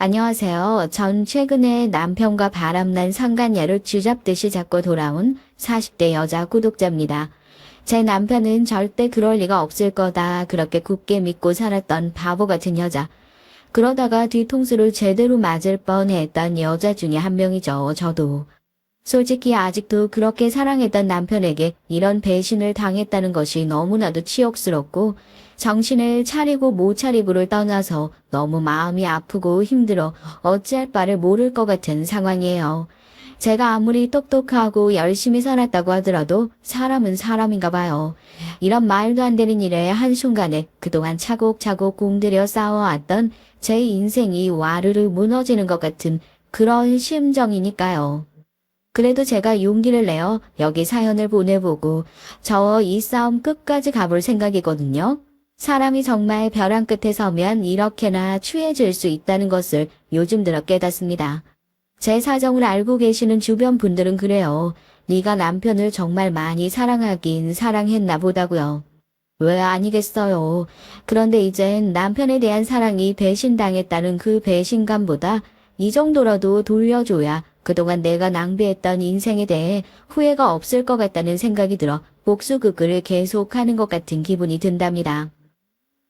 안녕하세요. 전 최근에 남편과 바람난 상간녀를 쥐잡듯이 잡고 돌아온 40대 여자 구독자입니다. 제 남편은 절대 그럴 리가 없을 거다. 그렇게 굳게 믿고 살았던 바보 같은 여자. 그러다가 뒤통수를 제대로 맞을 뻔했던 여자 중에 한 명이죠. 저도. 솔직히 아직도 그렇게 사랑했던 남편에게 이런 배신을 당했다는 것이 너무나도 치욕스럽고 정신을 차리고 못 차리고를 떠나서 너무 마음이 아프고 힘들어 어찌할 바를 모를 것 같은 상황이에요. 제가 아무리 똑똑하고 열심히 살았다고 하더라도 사람은 사람인가 봐요. 이런 말도 안 되는 일에 한순간에 그동안 차곡차곡 공들여 쌓아왔던 제 인생이 와르르 무너지는 것 같은 그런 심정이니까요. 그래도 제가 용기를 내어 여기 사연을 보내보고 저 이 싸움 끝까지 가볼 생각이거든요. 사람이 정말 벼랑 끝에 서면 이렇게나 추해질 수 있다는 것을 요즘 들어 깨닫습니다. 제 사정을 알고 계시는 주변 분들은 그래요. 네가 남편을 정말 많이 사랑하긴 사랑했나 보다고요. 왜 아니겠어요. 그런데 이젠 남편에 대한 사랑이 배신당했다는 그 배신감보다 이 정도라도 돌려줘야 그동안 내가 낭비했던 인생에 대해 후회가 없을 것 같다는 생각이 들어 복수극을 계속하는 것 같은 기분이 든답니다.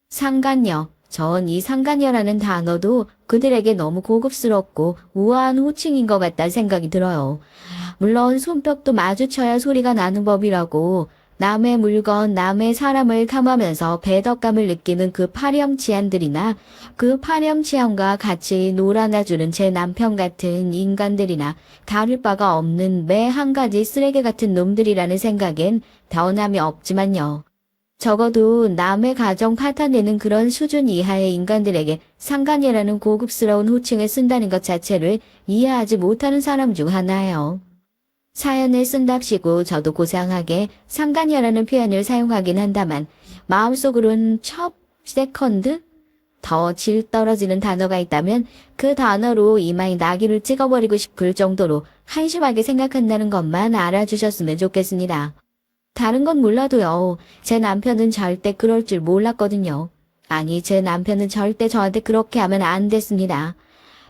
상간녀. 전 이 상간녀라는 단어도 그들에게 너무 고급스럽고 우아한 호칭인 것 같다는 생각이 들어요. 물론 손뼉도 마주쳐야 소리가 나는 법이라고 남의 물건, 남의 사람을 탐하면서 배덕감을 느끼는 그 파렴치한들이나 그 파렴치함과 같이 놀아나주는 제 남편 같은 인간들이나 다를 바가 없는 매 한 가지 쓰레기 같은 놈들이라는 생각엔 변함이 없지만요. 적어도 남의 가정 파탄내는 그런 수준 이하의 인간들에게 상간녀라는 고급스러운 호칭을 쓴다는 것 자체를 이해하지 못하는 사람 중 하나예요. 사연을 쓴답시고 저도 고상하게 상간녀라는 표현을 사용하긴 한다만 마음속으론 첩, 세컨드? 더 질 떨어지는 단어가 있다면 그 단어로 이마에 나귀를 찍어버리고 싶을 정도로 한심하게 생각한다는 것만 알아주셨으면 좋겠습니다. 다른 건 몰라도요. 제 남편은 절대 그럴 줄 몰랐거든요. 아니, 제 남편은 절대 저한테 그렇게 하면 안 됐습니다.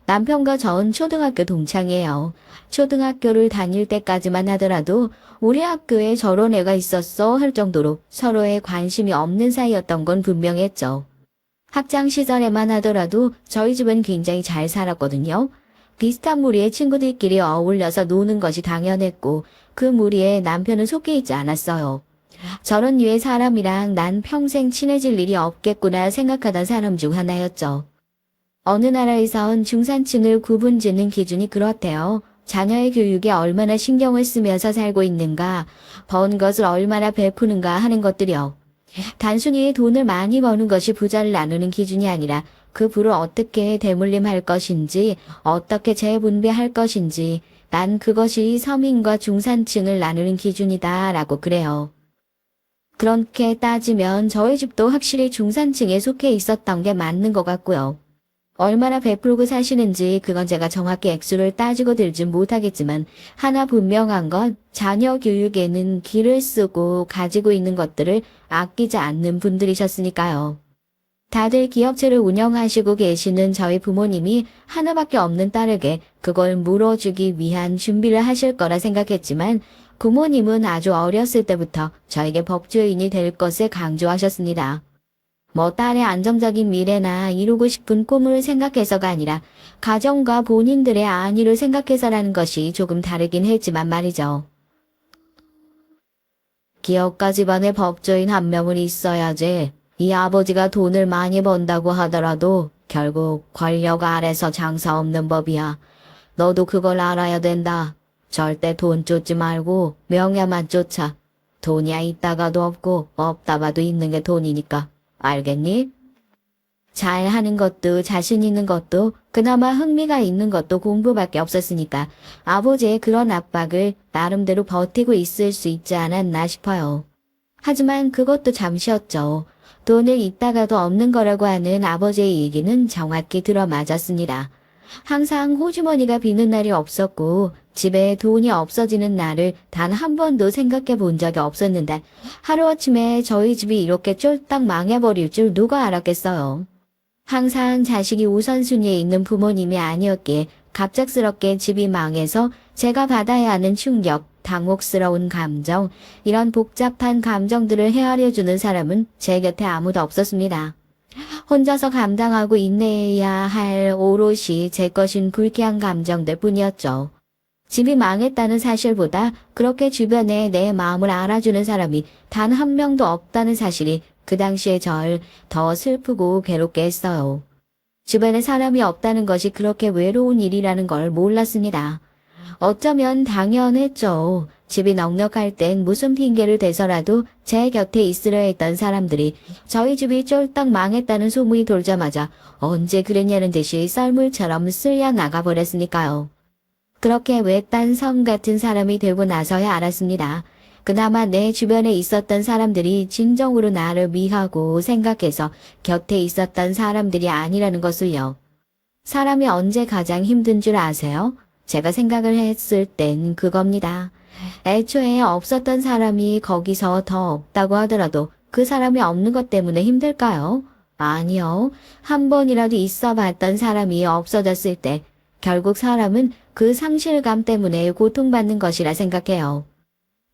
남편과 전 초등학교 동창이에요. 초등학교를 다닐 때까지만 하더라도 우리 학교에 저런 애가 있었어 할 정도로 서로에 관심이 없는 사이였던 건 분명했죠. 학창 시절에만 하더라도 저희 집은 굉장히 잘 살았거든요. 비슷한 무리의 친구들끼리 어울려서 노는 것이 당연했고 그 무리에 남편은 속해 있지 않았어요. 저런 류의 사람이랑 난 평생 친해질 일이 없겠구나 생각하던 사람 중 하나였죠. 어느 나라에선 중산층을 구분짓는 기준이 그렇대요. 자녀의 교육에 얼마나 신경을 쓰면서 살고 있는가, 번 것을 얼마나 베푸는가 하는 것들이요. 단순히 돈을 많이 버는 것이 부자를 나누는 기준이 아니라 그 부를 어떻게 대물림할 것인지, 어떻게 재분배할 것인지, 난 그것이 서민과 중산층을 나누는 기준이다 라고 그래요. 그렇게 따지면 저희 집도 확실히 중산층에 속해 있었던 게 맞는 것 같고요. 얼마나 베풀고 사시는지 그건 제가 정확히 액수를 따지고 들진 못하겠지만 하나 분명한 건 자녀 교육에는 기를 쓰고 가지고 있는 것들을 아끼지 않는 분들이셨으니까요. 다들 기업체를 운영하시고 계시는 저희 부모님이 하나밖에 없는 딸에게 그걸 물어주기 위한 준비를 하실 거라 생각했지만 부모님은 아주 어렸을 때부터 저에게 법조인이 될 것을 강조하셨습니다. 뭐 딸의 안정적인 미래나 이루고 싶은 꿈을 생각해서가 아니라 가정과 본인들의 안위를 생각해서라는 것이 조금 다르긴 했지만 말이죠. 기업가 집안에 법조인 한 명은 있어야지. 이 아버지가 돈을 많이 번다고 하더라도 결국 권력 아래서 장사 없는 법이야. 너도 그걸 알아야 된다. 절대 돈 쫓지 말고 명예만 쫓아. 돈이야 있다가도 없고 없다가도 있는 게 돈이니까. 알겠니? 잘하는 것도 자신 있는 것도 그나마 흥미가 있는 것도 공부밖에 없었으니까 아버지의 그런 압박을 나름대로 버티고 있을 수 있지 않았나 싶어요. 하지만 그것도 잠시였죠. 돈을 있다가도 없는 거라고 하는 아버지의 얘기는 정확히 들어맞았습니다. 항상 호주머니가 비는 날이 없었고 집에 돈이 없어지는 날을 단 한 번도 생각해 본 적이 없었는데 하루아침에 저희 집이 이렇게 쫄딱 망해버릴 줄 누가 알았겠어요. 항상 자식이 우선순위에 있는 부모님이 아니었기에 갑작스럽게 집이 망해서 제가 받아야 하는 충격, 당혹스러운 감정, 이런 복잡한 감정들을 헤아려주는 사람은 제 곁에 아무도 없었습니다. 혼자서 감당하고 인내해야 할 오롯이 제 것인 불쾌한 감정들 뿐이었죠. 집이 망했다는 사실보다 그렇게 주변에 내 마음을 알아주는 사람이 단 한 명도 없다는 사실이 그 당시에 절 더 슬프고 괴롭게 했어요. 주변에 사람이 없다는 것이 그렇게 외로운 일이라는 걸 몰랐습니다. 어쩌면 당연했죠. 집이 넉넉할 땐 무슨 핑계를 대서라도 제 곁에 있으려 했던 사람들이 저희 집이 쫄딱 망했다는 소문이 돌자마자 언제 그랬냐는 듯이 썰물처럼 쓸려 나가버렸으니까요. 그렇게 외딴 섬 같은 사람이 되고 나서야 알았습니다. 그나마 내 주변에 있었던 사람들이 진정으로 나를 위하고 생각해서 곁에 있었던 사람들이 아니라는 것을요. 사람이 언제 가장 힘든 줄 아세요? 제가 생각을 했을 땐 그겁니다. 애초에 없었던 사람이 거기서 더 없다고 하더라도 그 사람이 없는 것 때문에 힘들까요? 아니요. 한 번이라도 있어 봤던 사람이 없어졌을 때 결국 사람은 그 상실감 때문에 고통받는 것이라 생각해요.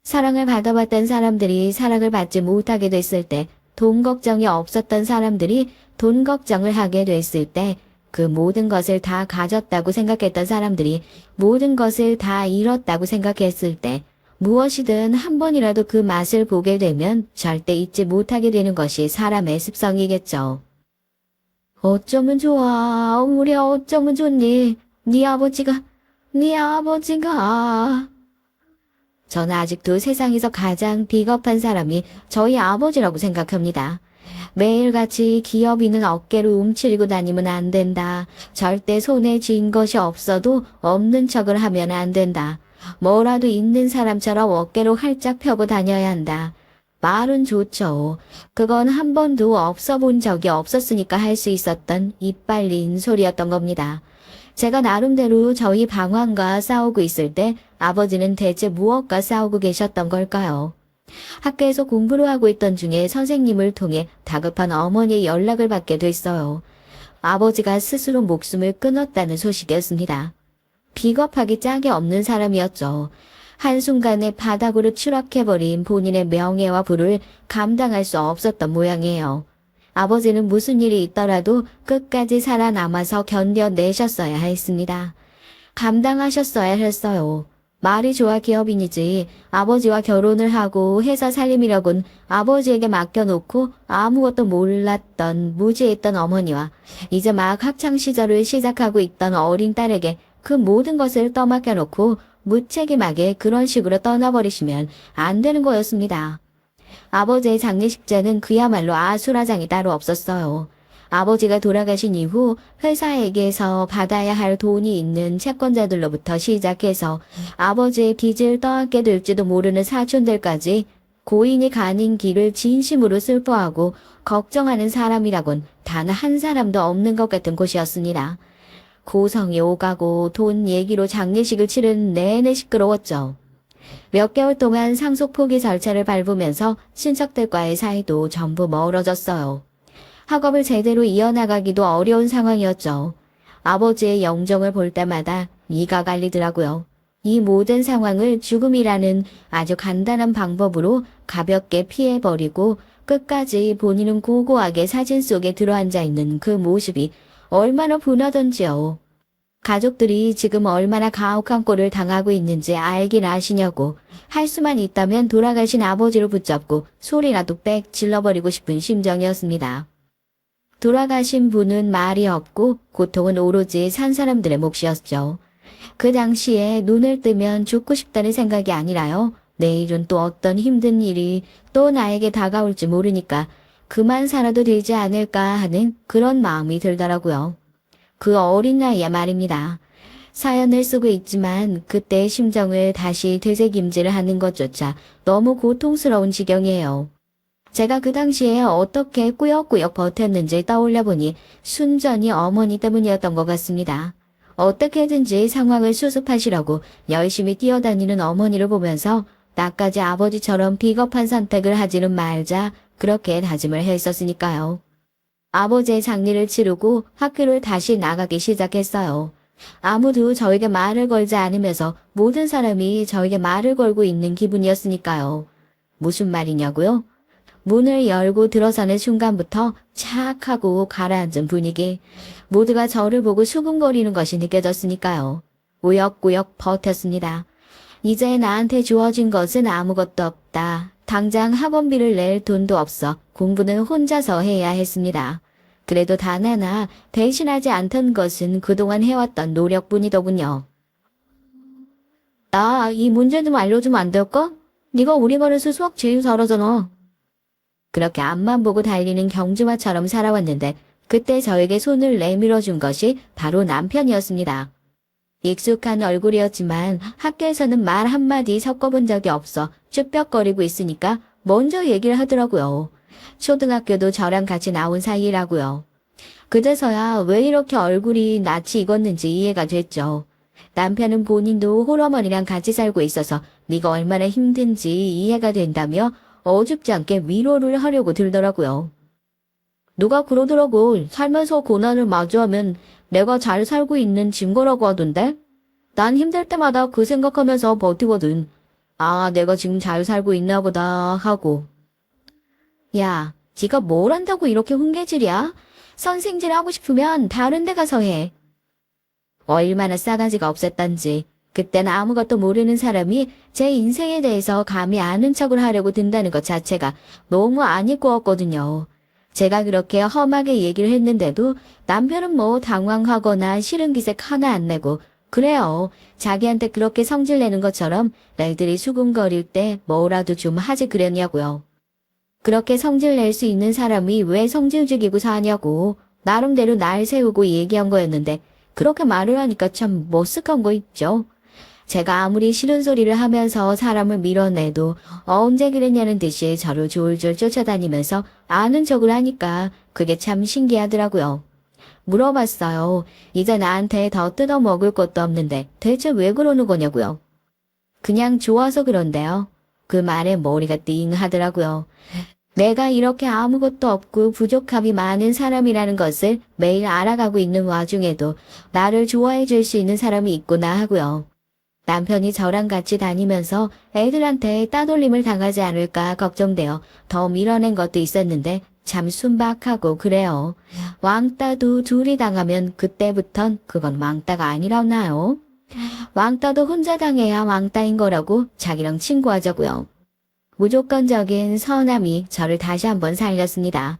사랑을 받아봤던 사람들이 사랑을 받지 못하게 됐을 때, 돈 걱정이 없었던 사람들이 돈 걱정을 하게 됐을 때, 그 모든 것을 다 가졌다고 생각했던 사람들이 모든 것을 다 잃었다고 생각했을 때, 무엇이든 한 번이라도 그 맛을 보게 되면 절대 잊지 못하게 되는 것이 사람의 습성이겠죠. 어쩌면 좋아. 우리 어쩌면 좋니? 네 아버지가. 저는 아직도 세상에서 가장 비겁한 사람이 저희 아버지라고 생각합니다. 매일같이 기업인은 어깨로 움츠리고 다니면 안 된다. 절대 손에 쥔 것이 없어도 없는 척을 하면 안 된다. 뭐라도 있는 사람처럼 어깨로 활짝 펴고 다녀야 한다. 말은 좋죠. 그건 한 번도 없어 본 적이 없었으니까 할 수 있었던 입 빨린 소리였던 겁니다. 제가 나름대로 저희 방황과 싸우고 있을 때 아버지는 대체 무엇과 싸우고 계셨던 걸까요? 학교에서 공부를 하고 있던 중에 선생님을 통해 다급한 어머니의 연락을 받게 됐어요. 아버지가 스스로 목숨을 끊었다는 소식이었습니다. 비겁하기 짝이 없는 사람이었죠. 한순간에 바닥으로 추락해버린 본인의 명예와 부를 감당할 수 없었던 모양이에요. 아버지는 무슨 일이 있더라도 끝까지 살아남아서 견뎌내셨어야 했습니다. 감당하셨어야 했어요. 말이 좋아 기업인이지 아버지와 결혼을 하고 회사 살림이라곤 아버지에게 맡겨놓고 아무것도 몰랐던 무지했던 어머니와 이제 막 학창시절을 시작하고 있던 어린 딸에게 그 모든 것을 떠맡겨놓고 무책임하게 그런 식으로 떠나버리시면 안 되는 거였습니다. 아버지의 장례식장은 그야말로 아수라장이 따로 없었어요. 아버지가 돌아가신 이후 회사에게서 받아야 할 돈이 있는 채권자들로부터 시작해서 아버지의 빚을 떠안게 될지도 모르는 사촌들까지 고인이 가는 길을 진심으로 슬퍼하고 걱정하는 사람이라곤 단 한 사람도 없는 것 같은 곳이었습니다. 고성이 오가고 돈 얘기로 장례식을 치른 내내 시끄러웠죠. 몇 개월 동안 상속 포기 절차를 밟으면서 친척들과의 사이도 전부 멀어졌어요. 학업을 제대로 이어나가기도 어려운 상황이었죠. 아버지의 영정을 볼 때마다 이가 갈리더라고요. 이 모든 상황을 죽음이라는 아주 간단한 방법으로 가볍게 피해버리고 끝까지 본인은 고고하게 사진 속에 들어앉아 있는 그 모습이 얼마나 분하던지요. 가족들이 지금 얼마나 가혹한 꼴을 당하고 있는지 알긴 아시냐고 할 수만 있다면 돌아가신 아버지를 붙잡고 소리라도 빽 질러버리고 싶은 심정이었습니다. 돌아가신 분은 말이 없고 고통은 오로지 산 사람들의 몫이었죠. 그 당시에 눈을 뜨면 죽고 싶다는 생각이 아니라요. 내일은 또 어떤 힘든 일이 또 나에게 다가올지 모르니까 그만 살아도 되지 않을까 하는 그런 마음이 들더라고요. 그 어린 나이에 말입니다. 사연을 쓰고 있지만 그때의 심정을 다시 되새김질을 하는 것조차 너무 고통스러운 지경이에요. 제가 그 당시에 어떻게 꾸역꾸역 버텼는지 떠올려보니 순전히 어머니 때문이었던 것 같습니다. 어떻게든지 상황을 수습하시려고 열심히 뛰어다니는 어머니를 보면서 나까지 아버지처럼 비겁한 선택을 하지는 말자 그렇게 다짐을 했었으니까요. 아버지의 장례를 치르고 학교를 다시 나가기 시작했어요. 아무도 저에게 말을 걸지 않으면서 모든 사람이 저에게 말을 걸고 있는 기분이었으니까요. 무슨 말이냐고요? 문을 열고 들어서는 순간부터 착 하고 가라앉은 분위기. 모두가 저를 보고 수군거리는 것이 느껴졌으니까요. 우역우역 버텼습니다. 이제 나한테 주어진 것은 아무것도 없다. 당장 학원비를 낼 돈도 없어 공부는 혼자서 해야 했습니다. 그래도 단 하나 대신하지 않던 것은 그동안 해왔던 노력뿐이더군요. 나 이 문제 좀 알려주면 안 될까? 네가 우리 반에서 수학 제일 잘하잖아. 그렇게 앞만 보고 달리는 경주마처럼 살아왔는데 그때 저에게 손을 내밀어 준 것이 바로 남편이었습니다. 익숙한 얼굴이었지만 학교에서는 말 한마디 섞어본 적이 없어 쭈뼛거리고 있으니까 먼저 얘기를 하더라고요. 초등학교도 저랑 같이 나온 사이라고요. 그제서야 왜 이렇게 얼굴이 낯이 익었는지 이해가 됐죠. 남편은 본인도 홀어머니랑 같이 살고 있어서 네가 얼마나 힘든지 이해가 된다며 어줍지 않게 위로를 하려고 들더라고요. 누가 그러더라고. 살면서 고난을 마주하면 내가 잘 살고 있는 증거라고 하던데? 난 힘들 때마다 그 생각하면서 버티거든. 아, 내가 지금 잘 살고 있나 보다 하고. 야, 네가 뭘 한다고 이렇게 훈계질이야? 선생질 하고 싶으면 다른 데 가서 해. 얼마나 싸가지가 없었던지. 그땐 아무것도 모르는 사람이 제 인생에 대해서 감히 아는 척을 하려고 든다는 것 자체가 너무 안 이꾸었거든요. 제가 그렇게 험하게 얘기를 했는데도 남편은 뭐 당황하거나 싫은 기색 하나 안 내고 그래요. 자기한테 그렇게 성질 내는 것처럼 날들이 수군거릴 때 뭐라도 좀 하지 그랬냐고요. 그렇게 성질 낼 수 있는 사람이 왜 성질 죽이고 사냐고 나름대로 날 세우고 얘기한 거였는데 그렇게 말을 하니까 참 머쓱한 거 있죠. 제가 아무리 싫은 소리를 하면서 사람을 밀어내도 언제 그랬냐는 듯이 저를 졸졸 쫓아다니면서 아는 척을 하니까 그게 참 신기하더라고요. 물어봤어요. 이제 나한테 더 뜯어먹을 것도 없는데 대체 왜 그러는 거냐고요. 그냥 좋아서 그런데요. 그 말에 머리가 띵 하더라고요. 내가 이렇게 아무것도 없고 부족함이 많은 사람이라는 것을 매일 알아가고 있는 와중에도 나를 좋아해 줄 수 있는 사람이 있구나 하고요. 남편이 저랑 같이 다니면서 애들한테 따돌림을 당하지 않을까 걱정되어 더 밀어낸 것도 있었는데 참 순박하고 그래요. 왕따도 둘이 당하면 그때부턴 그건 왕따가 아니라나요? 왕따도 혼자 당해야 왕따인 거라고 자기랑 친구하자고요. 무조건적인 서운함이 저를 다시 한번 살렸습니다.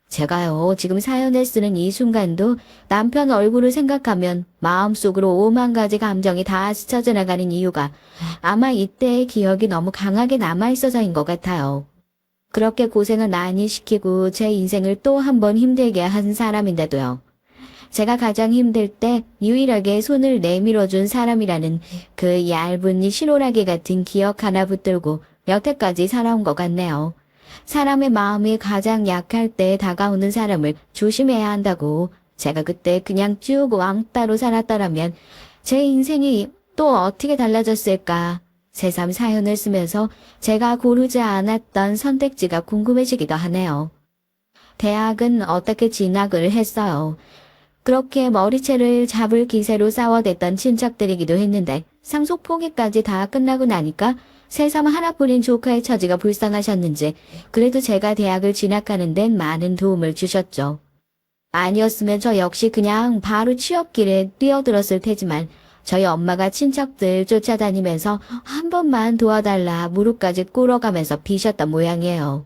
제가요, 지금 사연을 쓰는 이 순간도 남편 얼굴을 생각하면 마음속으로 5만 가지 감정이 다 스쳐 지나가는 이유가 아마 이때의 기억이 너무 강하게 남아있어서인 것 같아요. 그렇게 고생을 많이 시키고 제 인생을 또 한 번 힘들게 한 사람인데도요. 제가 가장 힘들 때 유일하게 손을 내밀어준 사람이라는 그 얇은 이 실오라기 같은 기억 하나 붙들고 여태까지 살아온 것 같네요. 사람의 마음이 가장 약할 때 다가오는 사람을 조심해야 한다고. 제가 그때 그냥 쭉 왕따로 살았더라면 제 인생이 또 어떻게 달라졌을까. 새삼 사연을 쓰면서 제가 고르지 않았던 선택지가 궁금해지기도 하네요. 대학은 어떻게 진학을 했어요. 그렇게 머리채를 잡을 기세로 싸워댔던 친척들이기도 했는데 상속 포기까지 다 끝나고 나니까 새삼 하나뿐인 조카의 처지가 불쌍하셨는지 그래도 제가 대학을 진학하는 데는 많은 도움을 주셨죠. 아니었으면 저 역시 그냥 바로 취업길에 뛰어들었을 테지만 저희 엄마가 친척들 쫓아다니면서 한 번만 도와달라 무릎까지 꿇어가면서 비셨던 모양이에요.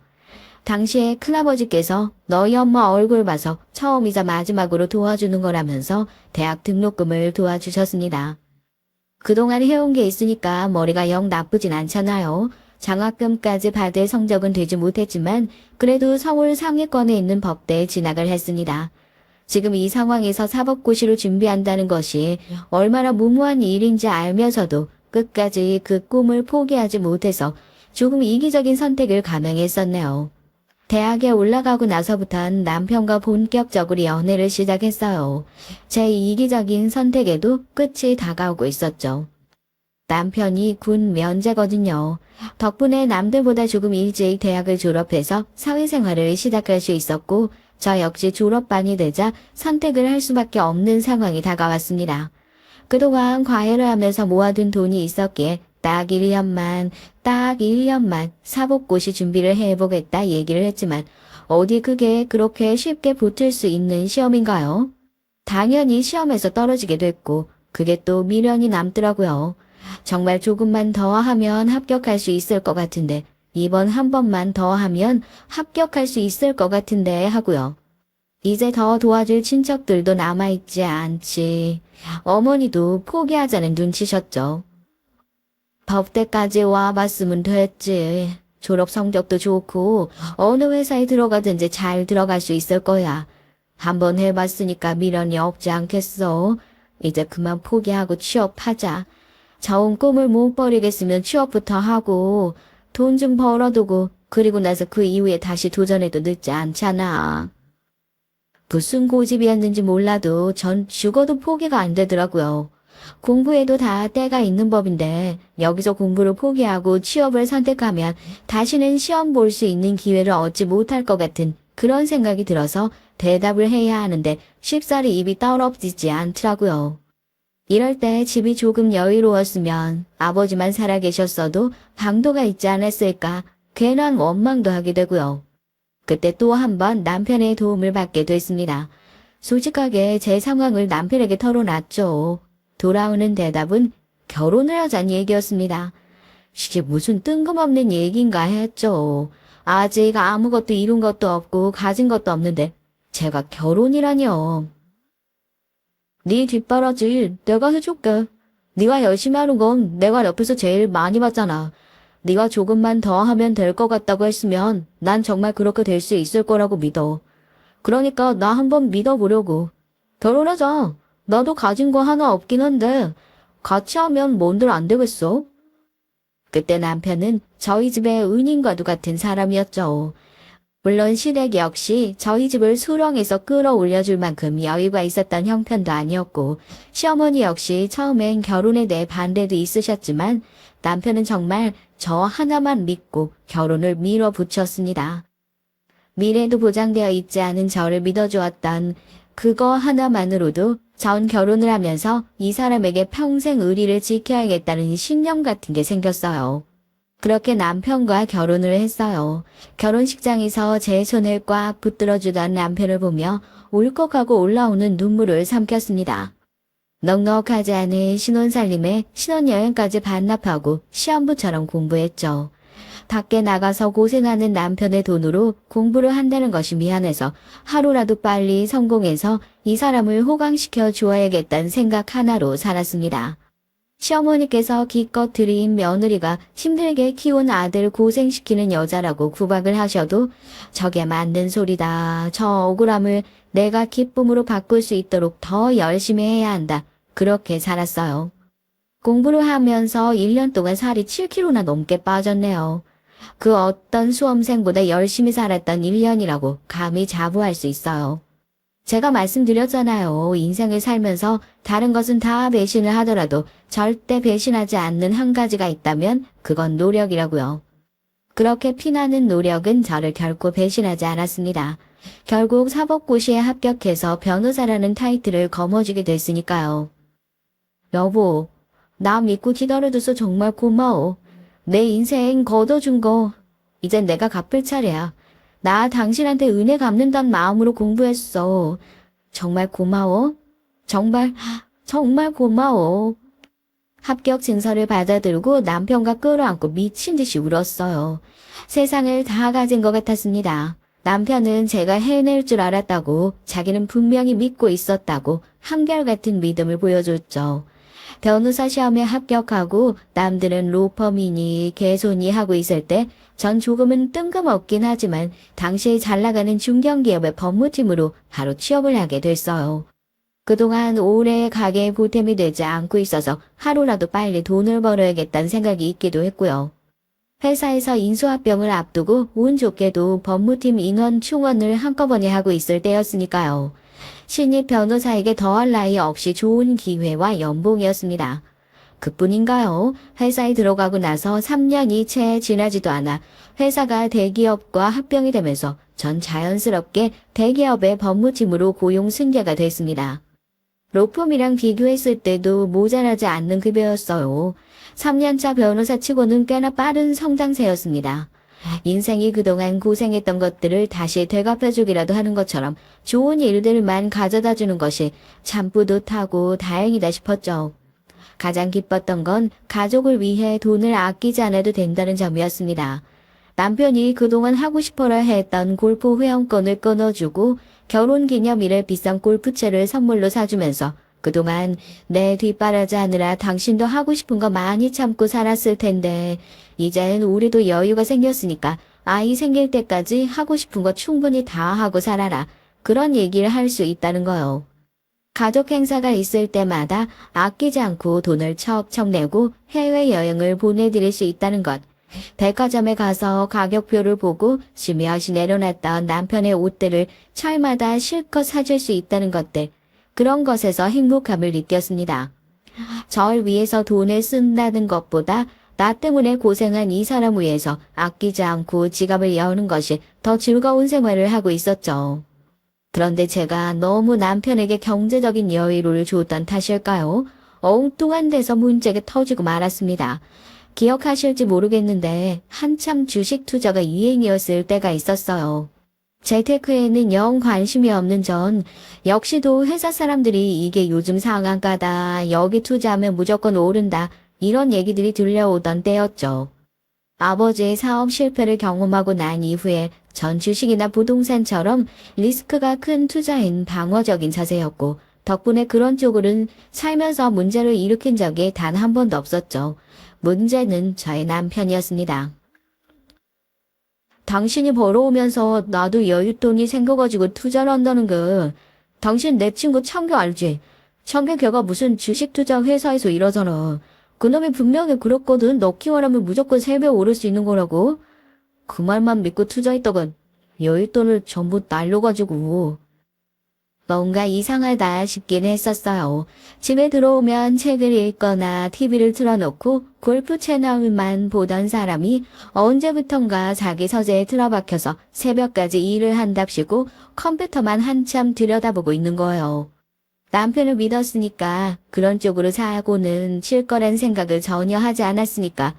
당시에 큰아버지께서 너희 엄마 얼굴 봐서 처음이자 마지막으로 도와주는 거라면서 대학 등록금을 도와주셨습니다. 그동안 해온 게 있으니까 머리가 영 나쁘진 않잖아요. 장학금까지 받을 성적은 되지 못했지만 그래도 서울 상위권에 있는 법대에 진학을 했습니다. 지금 이 상황에서 사법고시를 준비한다는 것이 얼마나 무모한 일인지 알면서도 끝까지 그 꿈을 포기하지 못해서 조금 이기적인 선택을 감행했었네요. 대학에 올라가고 나서부턴 남편과 본격적으로 연애를 시작했어요. 제 이기적인 선택에도 끝이 다가오고 있었죠. 남편이 군 면제거든요. 덕분에 남들보다 조금 일찍 대학을 졸업해서 사회생활을 시작할 수 있었고 저 역시 졸업반이 되자 선택을 할 수밖에 없는 상황이 다가왔습니다. 그동안 과외를 하면서 모아둔 돈이 있었기에 딱 1년만 사법고시 준비를 해보겠다 얘기를 했지만 어디 그게 그렇게 쉽게 붙을 수 있는 시험인가요? 당연히 시험에서 떨어지게 됐고 그게 또 미련이 남더라고요. 정말 조금만 더 하면 합격할 수 있을 것 같은데 이번 한 번만 더 하면 합격할 수 있을 것 같은데 하고요. 이제 더 도와줄 친척들도 남아있지 않지. 어머니도 포기하자는 눈치셨죠. 법대까지 와봤으면 됐지. 졸업 성적도 좋고 어느 회사에 들어가든지 잘 들어갈 수 있을 거야. 한번 해봤으니까 미련이 없지 않겠어. 이제 그만 포기하고 취업하자. 좋은 꿈을 못 버리겠으면 취업부터 하고 돈 좀 벌어두고 그리고 나서 그 이후에 다시 도전해도 늦지 않잖아. 무슨 고집이었는지 몰라도 전 죽어도 포기가 안 되더라고요. 공부에도 다 때가 있는 법인데 여기서 공부를 포기하고 취업을 선택하면 다시는 시험 볼 수 있는 기회를 얻지 못할 것 같은 그런 생각이 들어서 대답을 해야 하는데 쉽사리 입이 떨어지지 않더라고요. 이럴 때 집이 조금 여유로웠으면 아버지만 살아계셨어도 방도가 있지 않았을까 괜한 원망도 하게 되고요. 그때 또 한 번 남편의 도움을 받게 됐습니다. 솔직하게 제 상황을 남편에게 털어놨죠. 돌아오는 대답은 결혼을 하자는 얘기였습니다. 이게 무슨 뜬금없는 얘기인가 했죠. 아직 아무것도 이룬 것도 없고 가진 것도 없는데 제가 결혼이라니요. 네 뒷바라지 내가 해줄게. 네가 열심히 하는 건 내가 옆에서 제일 많이 봤잖아. 네가 조금만 더 하면 될 것 같다고 했으면 난 정말 그렇게 될 수 있을 거라고 믿어. 그러니까 나 한번 믿어보려고. 결혼하자. 나도 가진 거 하나 없긴 한데 같이 하면 뭔들 안 되겠어? 그때 남편은 저희 집의 은인과도 같은 사람이었죠. 물론 시댁 역시 저희 집을 수렁에서 끌어올려줄 만큼 여유가 있었던 형편도 아니었고 시어머니 역시 처음엔 결혼에 대해 반대도 있으셨지만 남편은 정말 저 하나만 믿고 결혼을 밀어붙였습니다. 미래도 보장되어 있지 않은 저를 믿어주었던 그거 하나만으로도 전 결혼을 하면서 이 사람에게 평생 의리를 지켜야겠다는 신념 같은 게 생겼어요. 그렇게 남편과 결혼을 했어요. 결혼식장에서 제 손을 꽉 붙들어주던 남편을 보며 울컥하고 올라오는 눈물을 삼켰습니다. 넉넉하지 않은 신혼살림에 신혼여행까지 반납하고 시험부처럼 공부했죠. 밖에 나가서 고생하는 남편의 돈으로 공부를 한다는 것이 미안해서 하루라도 빨리 성공해서 이 사람을 호강시켜 주어야겠다는 생각 하나로 살았습니다. 시어머니께서 기껏 들인 며느리가 힘들게 키운 아들 고생시키는 여자라고 구박을 하셔도 저게 맞는 소리다. 저 억울함을 내가 기쁨으로 바꿀 수 있도록 더 열심히 해야 한다. 그렇게 살았어요. 공부를 하면서 1년 동안 살이 7kg나 넘게 빠졌네요. 그 어떤 수험생보다 열심히 살았던 1년이라고 감히 자부할 수 있어요. 제가 말씀드렸잖아요. 인생을 살면서 다른 것은 다 배신을 하더라도 절대 배신하지 않는 한 가지가 있다면 그건 노력이라고요. 그렇게 피나는 노력은 저를 결코 배신하지 않았습니다. 결국 사법고시에 합격해서 변호사라는 타이틀을 거머쥐게 됐으니까요. 여보, 나 믿고 기다려줘서 정말 고마워. 내 인생 걷어준 거 이젠 내가 갚을 차례야. 나 당신한테 은혜 갚는다는 마음으로 공부했어. 정말 고마워. 정말 고마워. 합격 증서를 받아들고 남편과 끌어안고 미친 듯이 울었어요. 세상을 다 가진 것 같았습니다. 남편은 제가 해낼 줄 알았다고, 자기는 분명히 믿고 있었다고 한결같은 믿음을 보여줬죠. 변호사 시험에 합격하고 남들은 로펌이니 개손이 하고 있을 때 전 조금은 뜬금없긴 하지만 당시에 잘 나가는 중견기업의 법무팀으로 바로 취업을 하게 됐어요. 그동안 오래 가게에 보탬이 되지 않고 있어서 하루라도 빨리 돈을 벌어야겠다는 생각이 있기도 했고요. 회사에서 인수합병을 앞두고 운 좋게도 법무팀 인원 충원을 한꺼번에 하고 있을 때였으니까요. 신입 변호사에게 더할 나위 없이 좋은 기회와 연봉이었습니다. 그뿐인가요? 회사에 들어가고 나서 3년이 채 지나지도 않아 회사가 대기업과 합병이 되면서 전 자연스럽게 대기업의 법무팀으로 고용 승계가 됐습니다. 로펌이랑 비교했을 때도 모자라지 않는 급여였어요. 3년차 변호사 치고는 꽤나 빠른 성장세였습니다. 인생이 그동안 고생했던 것들을 다시 되갚아주기라도 하는 것처럼 좋은 일들만 가져다 주는 것이 참 뿌듯하고 다행이다 싶었죠. 가장 기뻤던 건 가족을 위해 돈을 아끼지 않아도 된다는 점이었습니다. 남편이 그동안 하고 싶어라 했던 골프 회원권을 끊어주고 결혼기념일에 비싼 골프채를 선물로 사주면서 그동안 내 뒷바라지 하느라 당신도 하고 싶은 거 많이 참고 살았을 텐데 이젠 우리도 여유가 생겼으니까 아이 생길 때까지 하고 싶은 거 충분히 다 하고 살아라. 그런 얘기를 할 수 있다는 거요. 가족 행사가 있을 때마다 아끼지 않고 돈을 척척 내고 해외여행을 보내드릴 수 있다는 것. 백화점에 가서 가격표를 보고 심야시 내려놨던 남편의 옷들을 철마다 실컷 사줄 수 있다는 것들. 그런 것에서 행복함을 느꼈습니다. 절 위해서 돈을 쓴다는 것보다 나 때문에 고생한 이 사람 위해서 아끼지 않고 지갑을 여는 것이 더 즐거운 생활을 하고 있었죠. 그런데 제가 너무 남편에게 경제적인 여유를 줬던 탓일까요? 엉뚱한 데서 문제가 터지고 말았습니다. 기억하실지 모르겠는데 한참 주식 투자가 유행이었을 때가 있었어요. 재테크에는 영 관심이 없는 전 역시도 회사 사람들이 이게 요즘 상한가다, 여기 투자하면 무조건 오른다 이런 얘기들이 들려오던 때였죠. 아버지의 사업 실패를 경험하고 난 이후에 전 주식이나 부동산처럼 리스크가 큰 투자인 방어적인 자세였고 덕분에 그런 쪽으로는 살면서 문제를 일으킨 적이 단 한 번도 없었죠. 문제는 저의 남편이었습니다. 당신이 벌어오면서 나도 여윳돈이 생겨가지고 투자를 한다는 거 당신 내 친구 창규 알지? 창규 걔가 무슨 주식 투자 회사에서 일하잖아. 그놈이 분명히 그렇거든. 넣기만 하면 무조건 3배 오를 수 있는 거라고. 그 말만 믿고 투자했다간 여윳돈을 전부 날려가지고. 뭔가 이상하다 싶긴 했었어요. 집에 들어오면 책을 읽거나 TV를 틀어놓고 골프 채널만 보던 사람이 언제부턴가 자기 서재에 틀어박혀서 새벽까지 일을 한답시고 컴퓨터만 한참 들여다보고 있는 거예요. 남편을 믿었으니까 그런 쪽으로 사고는 칠 거란 생각을 전혀 하지 않았으니까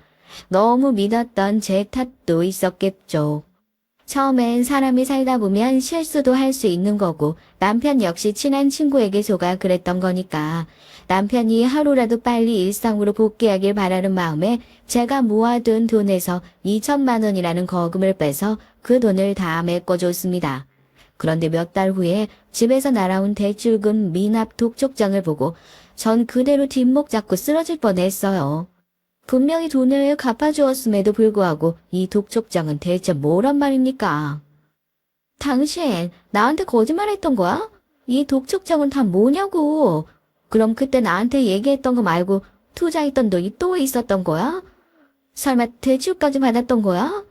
너무 믿었던 제 탓도 있었겠죠. 처음엔 사람이 살다 보면 실수도 할 수 있는 거고 남편 역시 친한 친구에게 속아 그랬던 거니까 남편이 하루라도 빨리 일상으로 복귀하길 바라는 마음에 제가 모아둔 돈에서 2천만 원이라는 거금을 빼서 그 돈을 다 메꿔줬습니다. 그런데 몇 달 후에 집에서 날아온 대출금 미납 독촉장을 보고 전 그대로 뒷목 잡고 쓰러질 뻔했어요. 분명히 돈을 갚아주었음에도 불구하고 이 독촉장은 대체 뭐란 말입니까? 당신 나한테 거짓말했던 거야? 이 독촉장은 다 뭐냐고. 그럼 그때 나한테 얘기했던 거 말고 투자했던 돈이 또 있었던 거야? 설마 대출까지 받았던 거야?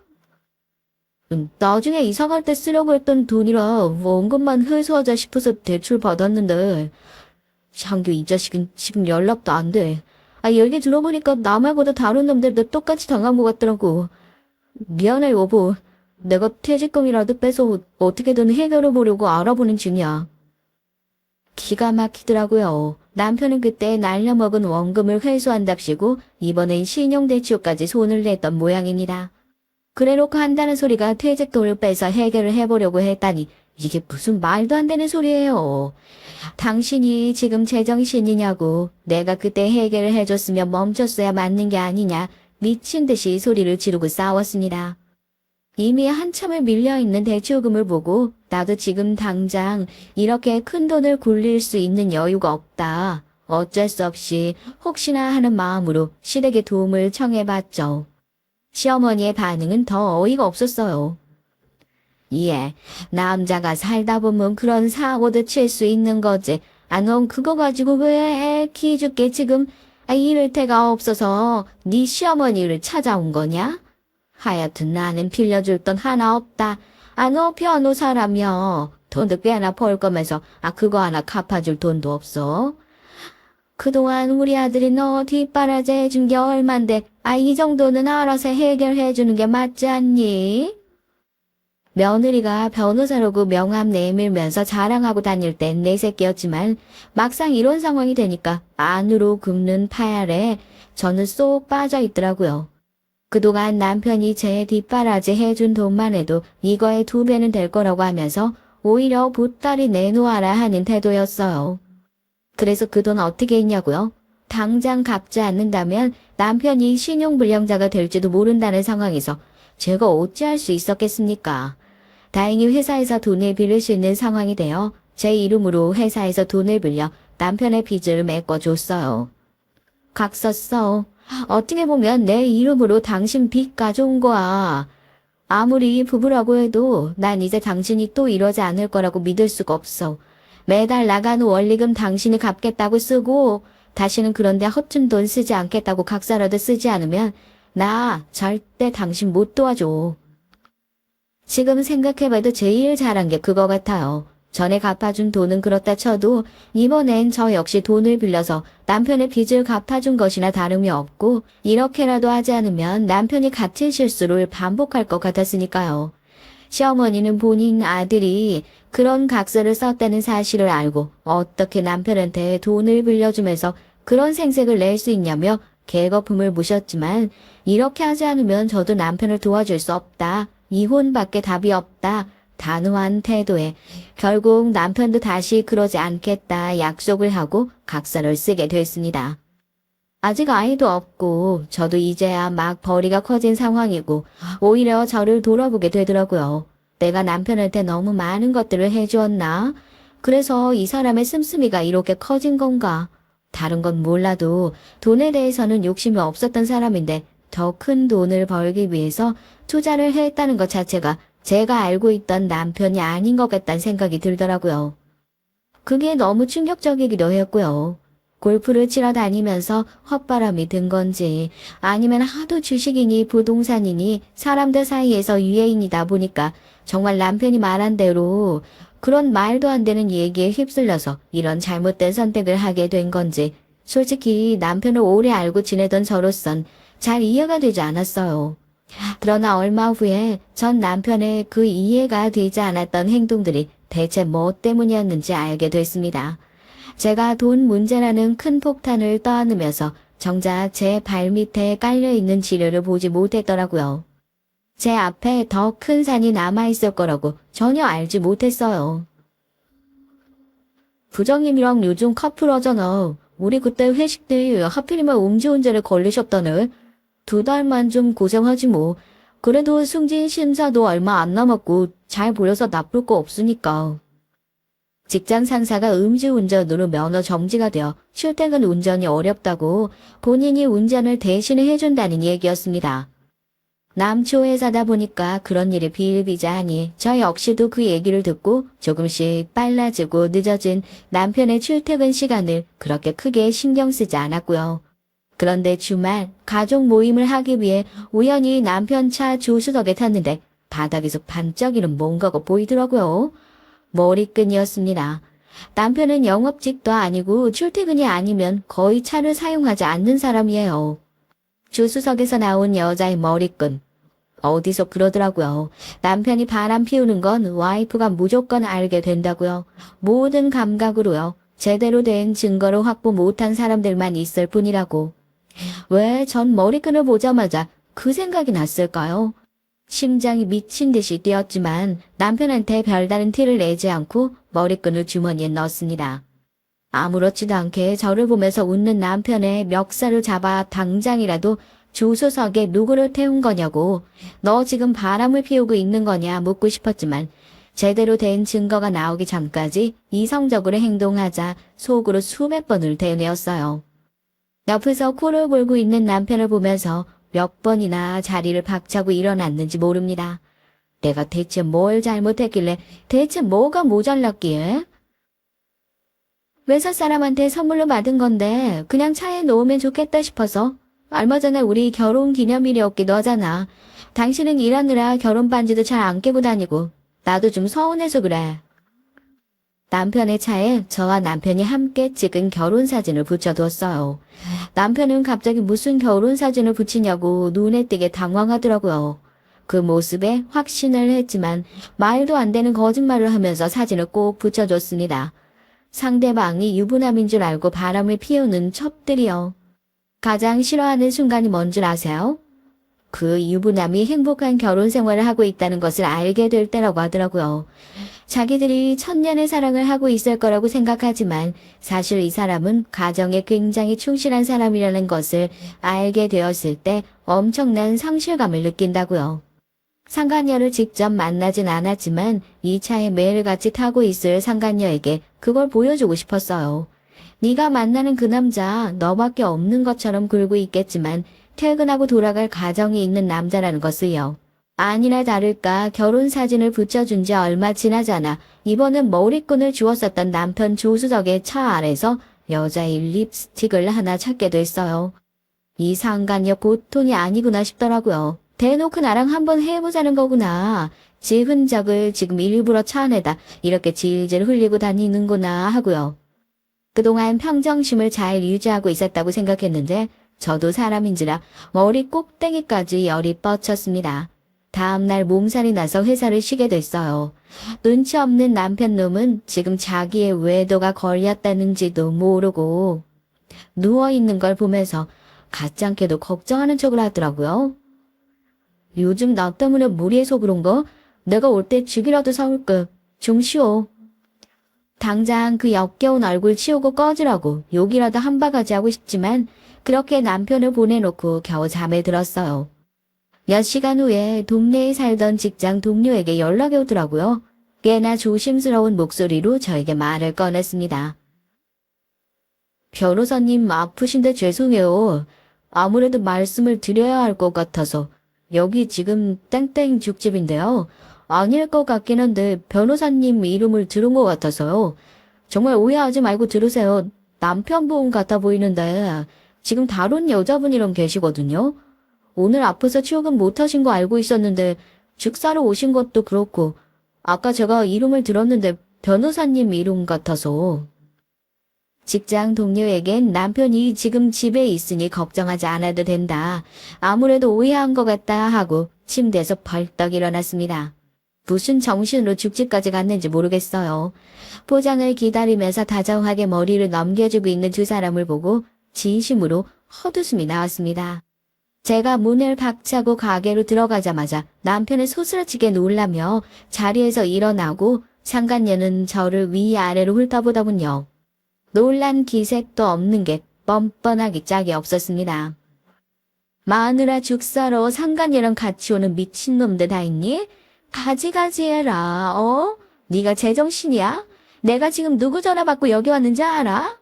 나중에 이사 갈 때 쓰려고 했던 돈이라 원금만 회수하자 싶어서 대출 받았는데 장규 이 자식은 지금 연락도 안 돼. 얘기 들어보니까 나 말고도 다른 놈들도 똑같이 당한 것 같더라고. 미안해 여보. 내가 퇴직금이라도 빼서 어떻게든 해결해 보려고 알아보는 중이야. 기가 막히더라고요. 남편은 그때 날려먹은 원금을 회수한답시고 이번엔 신용대출까지 손을 냈던 모양입니다. 그래놓고 한다는 소리가 퇴직금을 빼서 해결을 해보려고 했다니 이게 무슨 말도 안 되는 소리예요. 당신이 지금 제정신이냐고. 내가 그때 해결을 해줬으면 멈췄어야 맞는 게 아니냐. 미친 듯이 소리를 지르고 싸웠습니다. 이미 한참을 밀려있는 대출금을 보고 나도 지금 당장 이렇게 큰 돈을 굴릴 수 있는 여유가 없다. 어쩔 수 없이 혹시나 하는 마음으로 시댁에 도움을 청해봤죠. 시어머니의 반응은 더 어이가 없었어요. 예, 남자가 살다 보면 그런 사고도 칠 수 있는 거지. 넌 그거 가지고 왜 키 죽게 지금 이럴 데가 없어서 네 시어머니를 찾아온 거냐? 하여튼 나는 빌려줄 돈 하나 없다. 너 변호 사람이여. 돈도 꽤나 벌 거면서 그거 하나 갚아줄 돈도 없어. 그동안 우리 아들이 너 뒷바라지 해준 게 얼만데, 이 정도는 알아서 해결해 주는 게 맞지 않니? 며느리가 변호사라고 명함 내밀면서 자랑하고 다닐 땐 내 새끼였지만 막상 이런 상황이 되니까 안으로 굽는 파열에 저는 쏙 빠져 있더라고요. 그동안 남편이 제 뒷바라지 해준 돈만 해도 이거의 2배는 될 거라고 하면서 오히려 보따리 내놓아라 하는 태도였어요. 그래서 그 돈 어떻게 했냐고요? 당장 갚지 않는다면 남편이 신용불량자가 될지도 모른다는 상황에서 제가 어찌할 수 있었겠습니까? 다행히 회사에서 돈을 빌릴 수 있는 상황이 되어 제 이름으로 회사에서 돈을 빌려 남편의 빚을 메꿔줬어요. 각 썼어. 어떻게 보면 내 이름으로 당신 빚 가져온 거야. 아무리 부부라고 해도 난 이제 당신이 또 이러지 않을 거라고 믿을 수가 없어. 매달 나가는 원리금 당신이 갚겠다고 쓰고 다시는 그런데 허튼 돈 쓰지 않겠다고 각서라도 쓰지 않으면 나 절대 당신 못 도와줘. 지금 생각해봐도 제일 잘한 게 그거 같아요. 전에 갚아준 돈은 그렇다 쳐도 이번엔 저 역시 돈을 빌려서 남편의 빚을 갚아준 것이나 다름이 없고 이렇게라도 하지 않으면 남편이 같은 실수를 반복할 것 같았으니까요. 시어머니는 본인 아들이 그런 각서를 썼다는 사실을 알고 어떻게 남편한테 돈을 빌려주면서 그런 생색을 낼 수 있냐며 개거품을 무셨지만 이렇게 하지 않으면 저도 남편을 도와줄 수 없다. 이혼밖에 답이 없다. 단호한 태도에 결국 남편도 다시 그러지 않겠다 약속을 하고 각서를 쓰게 됐습니다. 아직 아이도 없고 저도 이제야 막 벌이가 커진 상황이고 오히려 저를 돌아보게 되더라고요. 내가 남편한테 너무 많은 것들을 해주었나? 그래서 이 사람의 씀씀이가 이렇게 커진 건가? 다른 건 몰라도 돈에 대해서는 욕심이 없었던 사람인데 더 큰 돈을 벌기 위해서 투자를 했다는 것 자체가 제가 알고 있던 남편이 아닌 것 같다는 생각이 들더라고요. 그게 너무 충격적이기도 했고요. 골프를 치러 다니면서 헛바람이 든 건지 아니면 하도 주식이니 부동산이니 사람들 사이에서 유행이다 보니까 정말 남편이 말한 대로 그런 말도 안 되는 얘기에 휩쓸려서 이런 잘못된 선택을 하게 된 건지 솔직히 남편을 오래 알고 지내던 저로선 잘 이해가 되지 않았어요. 그러나 얼마 후에 전 남편의 그 이해가 되지 않았던 행동들이 대체 뭐 때문이었는지 알게 됐습니다. 제가 돈 문제라는 큰 폭탄을 떠안으면서 정작 제 발밑에 깔려있는 지뢰를 보지 못했더라고요. 제 앞에 더 큰 산이 남아있을 거라고 전혀 알지 못했어요. 부장님이랑 요즘 커플하잖아. 우리 그때 회식 때 하필이면 음주운전에 걸리셨다네. 2달만 좀 고생하지 뭐. 그래도 승진 심사도 얼마 안 남았고 잘 보여서 나쁠 거 없으니까. 직장 상사가 음주운전으로 면허 정지가 되어 출퇴근 운전이 어렵다고 본인이 운전을 대신해 해준다는 얘기였습니다. 남초 회사다 보니까 그런 일이 비일비재하니 저 역시도 그 얘기를 듣고 조금씩 빨라지고 늦어진 남편의 출퇴근 시간을 그렇게 크게 신경 쓰지 않았고요. 그런데 주말 가족 모임을 하기 위해 우연히 남편 차 조수석에 탔는데 바닥에서 반짝이는 뭔가가 보이더라고요. 머리끈이었습니다. 남편은 영업직도 아니고 출퇴근이 아니면 거의 차를 사용하지 않는 사람이에요. 조수석에서 나온 여자의 머리끈. 어디서 그러더라고요. 남편이 바람 피우는 건 와이프가 무조건 알게 된다고요. 모든 감각으로요. 제대로 된 증거를 확보 못한 사람들만 있을 뿐이라고. 왜 전 머리끈을 보자마자 그 생각이 났을까요? 심장이 미친 듯이 뛰었지만 남편한테 별다른 티를 내지 않고 머리끈을 주머니에 넣었습니다. 아무렇지도 않게 저를 보면서 웃는 남편의 멱살을 잡아 당장이라도 조수석에 누구를 태운 거냐고 너 지금 바람을 피우고 있는 거냐 묻고 싶었지만 제대로 된 증거가 나오기 전까지 이성적으로 행동하자 속으로 수백 번을 되뇌었어요. 옆에서 코를 골고 있는 남편을 보면서 몇 번이나 자리를 박차고 일어났는지 모릅니다. 내가 대체 뭘 잘못했길래 대체 뭐가 모자랐기에? 회사 사람한테 선물로 받은 건데 그냥 차에 놓으면 좋겠다 싶어서 얼마 전에 우리 결혼 기념일이었기도 하잖아. 당신은 일하느라 결혼 반지도 잘 안 깨고 다니고 나도 좀 서운해서 그래. 남편의 차에 저와 남편이 함께 찍은 결혼사진을 붙여두었어요. 남편은 갑자기 무슨 결혼사진을 붙이냐고 눈에 띄게 당황하더라고요. 그 모습에 확신을 했지만 말도 안 되는 거짓말을 하면서 사진을 꼭 붙여줬습니다. 상대방이 유부남인 줄 알고 바람을 피우는 첩들이요. 가장 싫어하는 순간이 뭔 줄 아세요? 그 유부남이 행복한 결혼 생활을 하고 있다는 것을 알게 될 때라고 하더라고요. 자기들이 천년의 사랑을 하고 있을 거라고 생각하지만 사실 이 사람은 가정에 굉장히 충실한 사람이라는 것을 알게 되었을 때 엄청난 상실감을 느낀다고요. 상간녀를 직접 만나진 않았지만 이 차에 매일같이 타고 있을 상간녀에게 그걸 보여주고 싶었어요. 네가 만나는 그 남자 너밖에 없는 것처럼 굴고 있겠지만 퇴근하고 돌아갈 가정이 있는 남자라는 것을요. 아니나 다를까 결혼 사진을 붙여준 지 얼마 지나잖아. 이번은 머리끈을 주웠었던 남편 조수석의 차 아래서 여자의 립스틱을 하나 찾게 됐어요. 이 상간녀 보통이 아니구나 싶더라고요. 대놓고 나랑 한번 해보자는 거구나. 지 흔적을 지금 일부러 차 안에다 이렇게 질질 흘리고 다니는구나 하고요. 그동안 평정심을 잘 유지하고 있었다고 생각했는데 저도 사람인지라 머리 꼭대기까지 열이 뻗쳤습니다. 다음날 몸살이 나서 회사를 쉬게 됐어요. 눈치 없는 남편 놈은 지금 자기의 외도가 걸렸다는지도 모르고 누워있는 걸 보면서 가짱게도 걱정하는 척을 하더라고요. 요즘 나 때문에 무리해서 그런 거? 내가 올 때 죽이라도 사올까? 좀 쉬어. 당장 그 역겨운 얼굴 치우고 꺼지라고 욕이라도 한 바가지 하고 싶지만 그렇게 남편을 보내놓고 겨우 잠에 들었어요. 몇 시간 후에 동네에 살던 직장 동료에게 연락이 오더라고요. 꽤나 조심스러운 목소리로 저에게 말을 꺼냈습니다. 변호사님 아프신데 죄송해요. 아무래도 말씀을 드려야 할 것 같아서. 여기 지금 땡땡 죽집인데요. 아닐 것 같긴 한데 변호사님 이름을 들은 것 같아서요. 정말 오해하지 말고 들으세요. 남편분 같아 보이는데 지금 다른 여자분이랑 계시거든요. 오늘 아파서 출근 못하신 거 알고 있었는데 죽사러 오신 것도 그렇고 아까 제가 이름을 들었는데 변호사님 이름 같아서. 직장 동료에겐 남편이 지금 집에 있으니 걱정하지 않아도 된다. 아무래도 오해한 것 같다 하고 침대에서 벌떡 일어났습니다. 무슨 정신으로 죽집까지 갔는지 모르겠어요. 포장을 기다리면서 다정하게 머리를 넘겨주고 있는 두 사람을 보고 진심으로 헛웃음이 나왔습니다. 제가 문을 박차고 가게로 들어가자마자 남편은 소스라치게 놀라며 자리에서 일어나고 상간녀는 저를 위아래로 훑어보더군요. 놀란 기색도 없는 게 뻔뻔하기 짝이 없었습니다. 마누라 죽사러 상간녀랑 같이 오는 미친놈들 다 있니? 가지가지 해라. 네가 제정신이야? 내가 지금 누구 전화 받고 여기 왔는지 알아?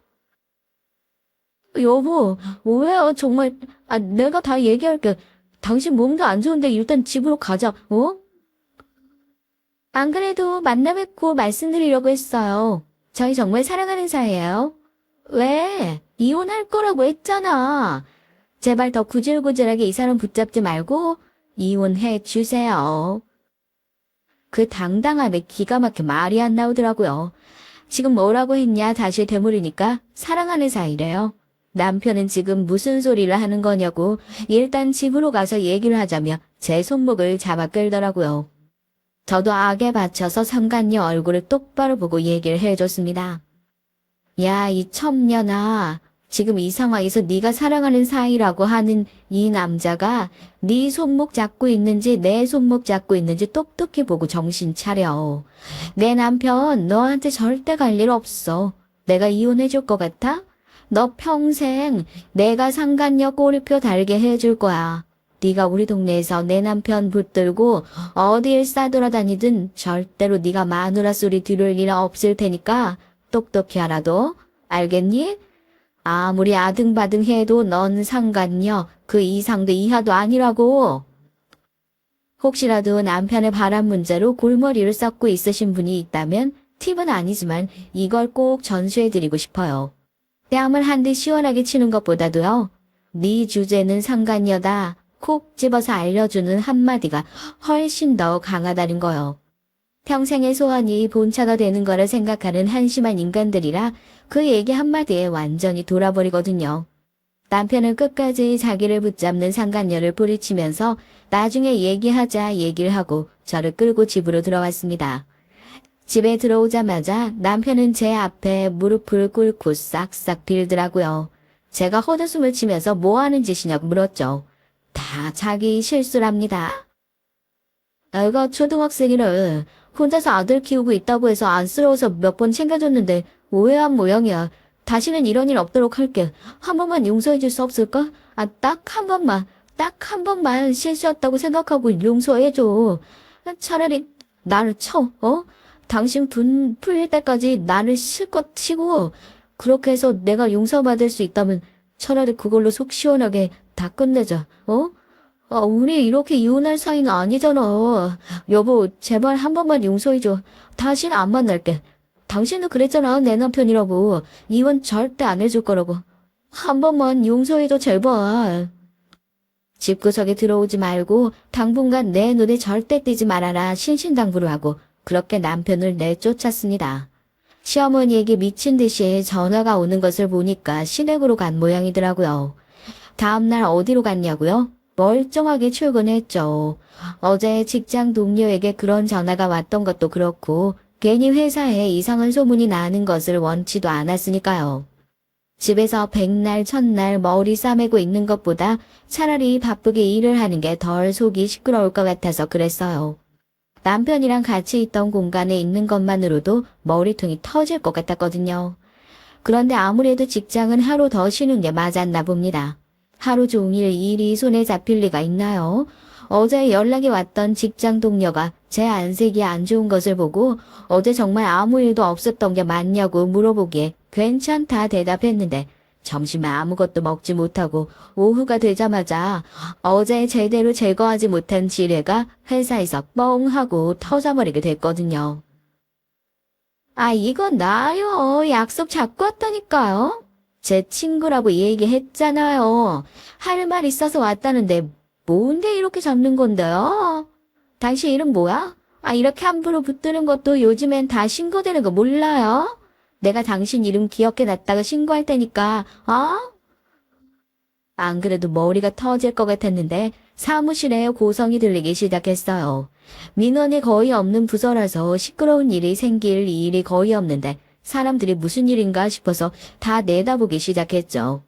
여보, 왜요? 정말 내가 다 얘기할게. 당신 몸도 안 좋은데 일단 집으로 가자. 안 그래도 만나 뵙고 말씀드리려고 했어요. 저희 정말 사랑하는 사이예요. 왜? 이혼할 거라고 했잖아. 제발 더 구질구질하게 이 사람 붙잡지 말고 이혼해 주세요. 그 당당함에 기가 막혀 말이 안 나오더라고요. 지금 뭐라고 했냐 다시 되물으니까 사랑하는 사이래요. 남편은 지금 무슨 소리를 하는 거냐고 일단 집으로 가서 얘기를 하자며 제 손목을 잡아 끌더라고요. 저도 악에 받쳐서 상간녀 얼굴을 똑바로 보고 얘기를 해줬습니다. 야, 이 첩년아. 지금 이 상황에서 네가 사랑하는 사이라고 하는 이 남자가 네 손목 잡고 있는지 내 손목 잡고 있는지 똑똑히 보고 정신 차려. 내 남편 너한테 절대 갈 일 없어. 내가 이혼해줄 것 같아? 너 평생 내가 상간녀 꼬리표 달게 해줄 거야. 네가 우리 동네에서 내 남편 붙들고 어딜 싸돌아다니든 절대로 네가 마누라 소리 들을 일 없을 테니까 똑똑히 알아도 알겠니? 아무리 아등바등 해도 넌 상간녀 그 이상도 이하도 아니라고. 혹시라도 남편의 바람 문제로 골머리를 썩고 있으신 분이 있다면 팁은 아니지만 이걸 꼭 전수해드리고 싶어요. 뺨을 한 대 시원하게 치는 것보다도요. 네 주제는 상간녀다. 콕 집어서 알려주는 한마디가 훨씬 더 강하다는 거요. 평생의 소원이 본차가 되는 거라 생각하는 한심한 인간들이라 그 얘기 한마디에 완전히 돌아버리거든요. 남편은 끝까지 자기를 붙잡는 상간녀를 뿌리치면서 나중에 얘기하자 얘기를 하고 저를 끌고 집으로 들어왔습니다. 집에 들어오자마자 남편은 제 앞에 무릎을 꿇고 싹싹 빌더라고요. 제가 헛웃음을 치면서 뭐 하는 짓이냐고 물었죠. 다 자기 실수랍니다. 애가 초등학생이라 혼자서 아들 키우고 있다고 해서 안쓰러워서 몇 번 챙겨줬는데 오해한 모양이야. 다시는 이런 일 없도록 할게. 한 번만 용서해 줄 수 없을까? 딱 한 번만 실수였다고 생각하고 용서해 줘. 차라리 나를 쳐, 당신 분 풀릴 때까지 나를 실컷 치고 그렇게 해서 내가 용서받을 수 있다면 차라리 그걸로 속 시원하게 다 끝내자, 우리 이렇게 이혼할 사이는 아니잖아. 여보, 제발 한 번만 용서해줘. 다시는 안 만날게. 당신도 그랬잖아, 내 남편이라고. 이혼 절대 안 해줄 거라고. 한 번만 용서해줘, 제발. 집구석에 들어오지 말고 당분간 내 눈에 절대 띄지 말아라 신신당부를 하고 그렇게 남편을 내쫓았습니다. 시어머니에게 미친 듯이 전화가 오는 것을 보니까 시댁으로 간 모양이더라고요. 다음날 어디로 갔냐고요? 멀쩡하게 출근했죠. 어제 직장 동료에게 그런 전화가 왔던 것도 그렇고 괜히 회사에 이상한 소문이 나는 것을 원치도 않았으니까요. 집에서 백날 첫날 머리 싸매고 있는 것보다 차라리 바쁘게 일을 하는 게 덜 속이 시끄러울 것 같아서 그랬어요. 남편이랑 같이 있던 공간에 있는 것만으로도 머리통이 터질 것 같았거든요. 그런데 아무래도 직장은 하루 더 쉬는 게 맞았나 봅니다. 하루 종일 일이 손에 잡힐 리가 있나요? 어제 연락이 왔던 직장 동료가 제 안색이 안 좋은 것을 보고 어제 정말 아무 일도 없었던 게 맞냐고 물어보기에 괜찮다 대답했는데 점심에 아무것도 먹지 못하고 오후가 되자마자 어제 제대로 제거하지 못한 지뢰가 회사에서 뻥 하고 터져버리게 됐거든요. 이건 나요. 약속 잡고 왔다니까요. 제 친구라고 얘기했잖아요. 할 말 있어서 왔다는데 뭔데 이렇게 잡는 건데요? 당신 이름 뭐야? 이렇게 함부로 붙드는 것도 요즘엔 다 신고되는 거 몰라요? 내가 당신 이름 기억해놨다가 신고할 테니까, 안 그래도 머리가 터질 것 같았는데 사무실에 고성이 들리기 시작했어요. 민원이 거의 없는 부서라서 시끄러운 일이 생길 일이 거의 없는데 사람들이 무슨 일인가 싶어서 다 내다보기 시작했죠.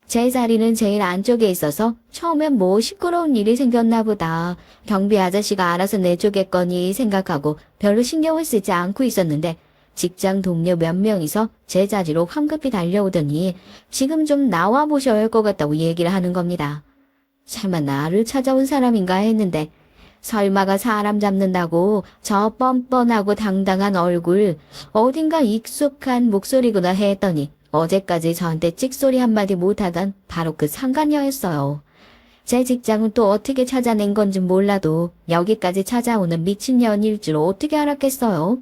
제 자리는 제일 안쪽에 있어서 처음엔 뭐 시끄러운 일이 생겼나 보다. 경비 아저씨가 알아서 내주겠거니 생각하고 별로 신경을 쓰지 않고 있었는데 직장 동료 몇 명이서 제 자리로 황급히 달려오더니 지금 좀 나와보셔야 할 것 같다고 얘기를 하는 겁니다. 설마 나를 찾아온 사람인가 했는데 설마가 사람 잡는다고 저 뻔뻔하고 당당한 얼굴 어딘가 익숙한 목소리구나 했더니 어제까지 저한테 찍소리 한마디 못하던 바로 그 상간녀였어요. 제 직장은 또 어떻게 찾아낸 건지 몰라도 여기까지 찾아오는 미친년일 줄 어떻게 알았겠어요.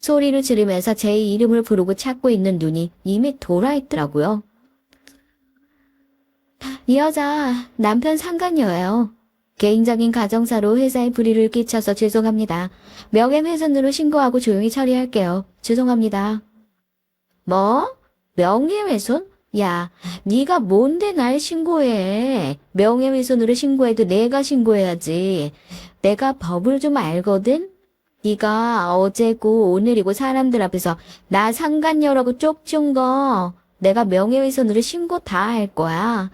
소리를 지르면서 제 이름을 부르고 찾고 있는 눈이 이미 돌아있더라고요. 이 여자 남편 상간녀예요. 개인적인 가정사로 회사에 불이를 끼쳐서 죄송합니다. 명예훼손으로 신고하고 조용히 처리할게요. 죄송합니다. 뭐? 명예훼손? 야, 네가 뭔데 날 신고해. 명예훼손으로 신고해도 내가 신고해야지. 내가 법을 좀 알거든? 네가 어제고 오늘이고 사람들 앞에서 나 상간녀라고 쪽지온 거 내가 명예훼손으로 신고 다 할 거야.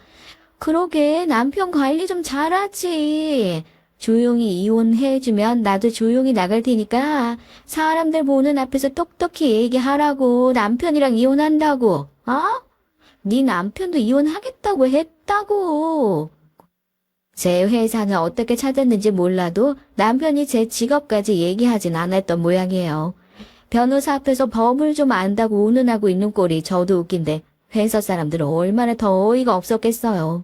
그러게 남편 관리 좀 잘하지. 조용히 이혼해주면 나도 조용히 나갈 테니까 사람들 보는 앞에서 똑똑히 얘기하라고. 남편이랑 이혼한다고. 네 남편도 이혼하겠다고 했다고. 제 회사는 어떻게 찾았는지 몰라도 남편이 제 직업까지 얘기하진 않았던 모양이에요. 변호사 앞에서 법을 좀 안다고 운운하고 있는 꼴이 저도 웃긴데 회사 사람들은 얼마나 더 어이가 없었겠어요.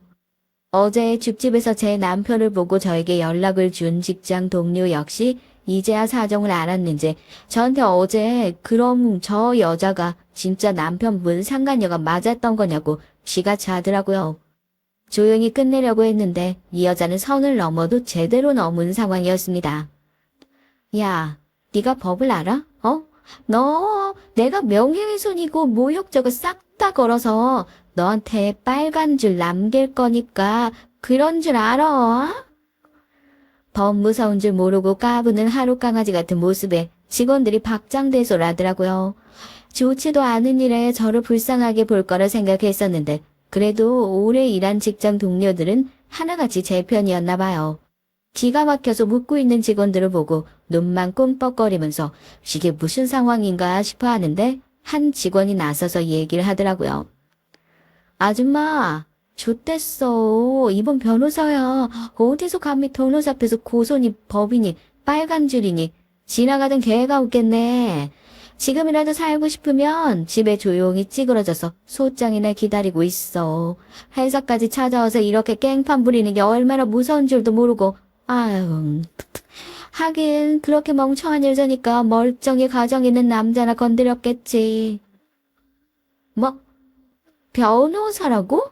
어제 죽집에서 제 남편을 보고 저에게 연락을 준 직장 동료 역시 이제야 사정을 알았는지 저한테 어제 그럼 저 여자가 진짜 남편분 상간녀가 맞았던 거냐고 쥐가 차더라고요. 조용히 끝내려고 했는데 이 여자는 선을 넘어도 제대로 넘은 상황이었습니다. 야, 네가 법을 알아? 너 내가 명예훼손이고 모욕 저거 싹 다 걸어서 너한테 빨간 줄 남길 거니까 그런 줄 알아? 법 무서운 줄 모르고 까부는 하루 강아지 같은 모습에 직원들이 박장대소하더라고요. 좋지도 않은 일에 저를 불쌍하게 볼 거라 생각했었는데 그래도 오래 일한 직장 동료들은 하나같이 제 편이었나 봐요. 기가 막혀서 묻고 있는 직원들을 보고 눈만 끔뻑거리면서 이게 무슨 상황인가 싶어 하는데 한 직원이 나서서 얘기를 하더라고요. 아줌마, 좆됐어. 이번 변호사야. 어디서 감히 변호사 앞에서 고소니 법이니 빨간 줄이니 지나가던 개가 웃겠네. 지금이라도 살고 싶으면 집에 조용히 찌그러져서 소장이나 기다리고 있어. 회사까지 찾아와서 이렇게 깽판 부리는 게 얼마나 무서운 줄도 모르고 아유. 하긴 그렇게 멍청한 여자니까 멀쩡히 가정 있는 남자나 건드렸겠지. 뭐? 변호사라고?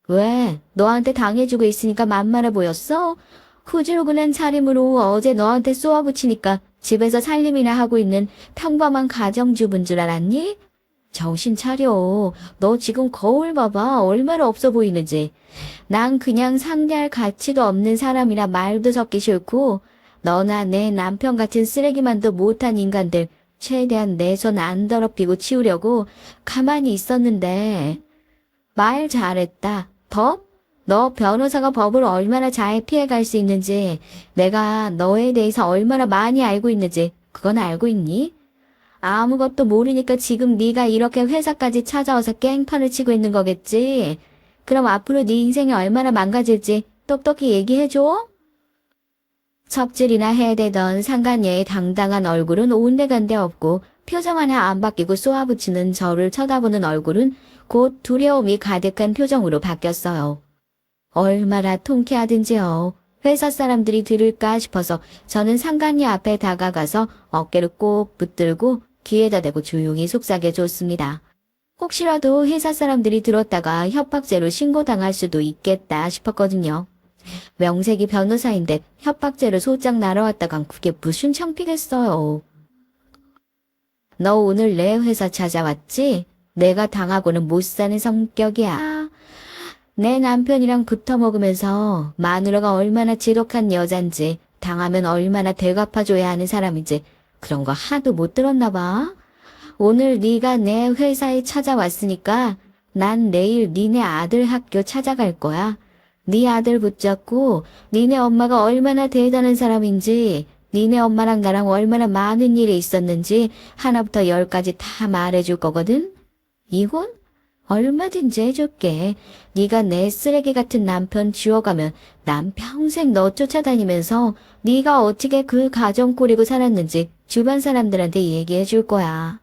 왜? 너한테 당해주고 있으니까 만만해 보였어? 후줄근한 차림으로 어제 너한테 쏘아붙이니까 집에서 살림이나 하고 있는 평범한 가정주부인 줄 알았니? 정신 차려. 너 지금 거울 봐봐. 얼마나 없어 보이는지. 난 그냥 상대할 가치도 없는 사람이라 말도 섞기 싫고 너나 내 남편 같은 쓰레기만도 못한 인간들 최대한 내 손 안 더럽히고 치우려고 가만히 있었는데 말 잘했다. 법? 너 변호사가 법을 얼마나 잘 피해갈 수 있는지 내가 너에 대해서 얼마나 많이 알고 있는지 그건 알고 있니? 아무것도 모르니까 지금 네가 이렇게 회사까지 찾아와서 깽판을 치고 있는 거겠지? 그럼 앞으로 네 인생이 얼마나 망가질지 똑똑히 얘기해줘? 첩질이나 해대던 상간녀의 당당한 얼굴은 온데간데 없고 표정 하나 안 바뀌고 쏘아붙이는 저를 쳐다보는 얼굴은 곧 두려움이 가득한 표정으로 바뀌었어요. 얼마나 통쾌하든지요. 회사 사람들이 들을까 싶어서 저는 상간녀 앞에 다가가서 어깨를 꼭 붙들고 귀에다 대고 조용히 속삭여 줬습니다. 혹시라도 회사 사람들이 들었다가 협박죄로 신고당할 수도 있겠다 싶었거든요. 명색이 변호사인데 협박죄로 소장 날아왔다간 그게 무슨 창피겠어요. 너 오늘 내 회사 찾아왔지? 내가 당하고는 못 사는 성격이야. 내 남편이랑 붙어먹으면서 마누라가 얼마나 지독한 여잔지 당하면 얼마나 되갚아줘야 하는 사람인지 그런 거 하도 못 들었나 봐. 오늘 네가 내 회사에 찾아왔으니까 난 내일 니네 아들 학교 찾아갈 거야. 네 아들 붙잡고 니네 엄마가 얼마나 대단한 사람인지 니네 엄마랑 나랑 얼마나 많은 일이 있었는지 하나부터 10까지 다 말해줄 거거든. 이혼? 얼마든지 해줄게. 네가 내 쓰레기 같은 남편 지워가면 난 평생 너 쫓아다니면서 네가 어떻게 그 가정 꾸리고 살았는지 주변 사람들한테 얘기해줄 거야.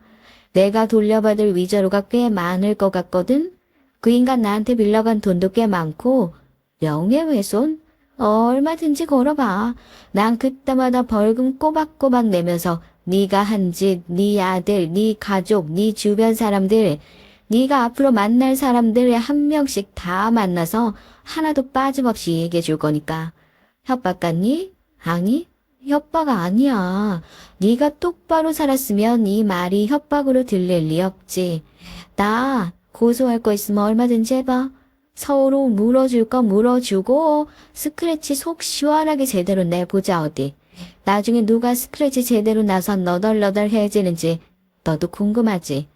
내가 돌려받을 위자료가 꽤 많을 것 같거든. 그 인간 나한테 빌려간 돈도 꽤 많고 명예훼손? 얼마든지 걸어봐. 난 그때마다 벌금 꼬박꼬박 내면서 네가 한 짓, 네 아들, 네 가족, 네 주변 사람들, 네가 앞으로 만날 사람들 한 명씩 다 만나서 하나도 빠짐없이 얘기해 줄 거니까. 협박 같니? 아니, 협박 아니야. 네가 똑바로 살았으면 이 말이 협박으로 들릴 리 없지. 나 고소할 거 있으면 얼마든지 해봐. 서로 물어줄 거 물어주고 스크래치 속 시원하게 제대로 내보자 어디. 나중에 누가 스크래치 제대로 나서 너덜너덜해지는지 너도 궁금하지.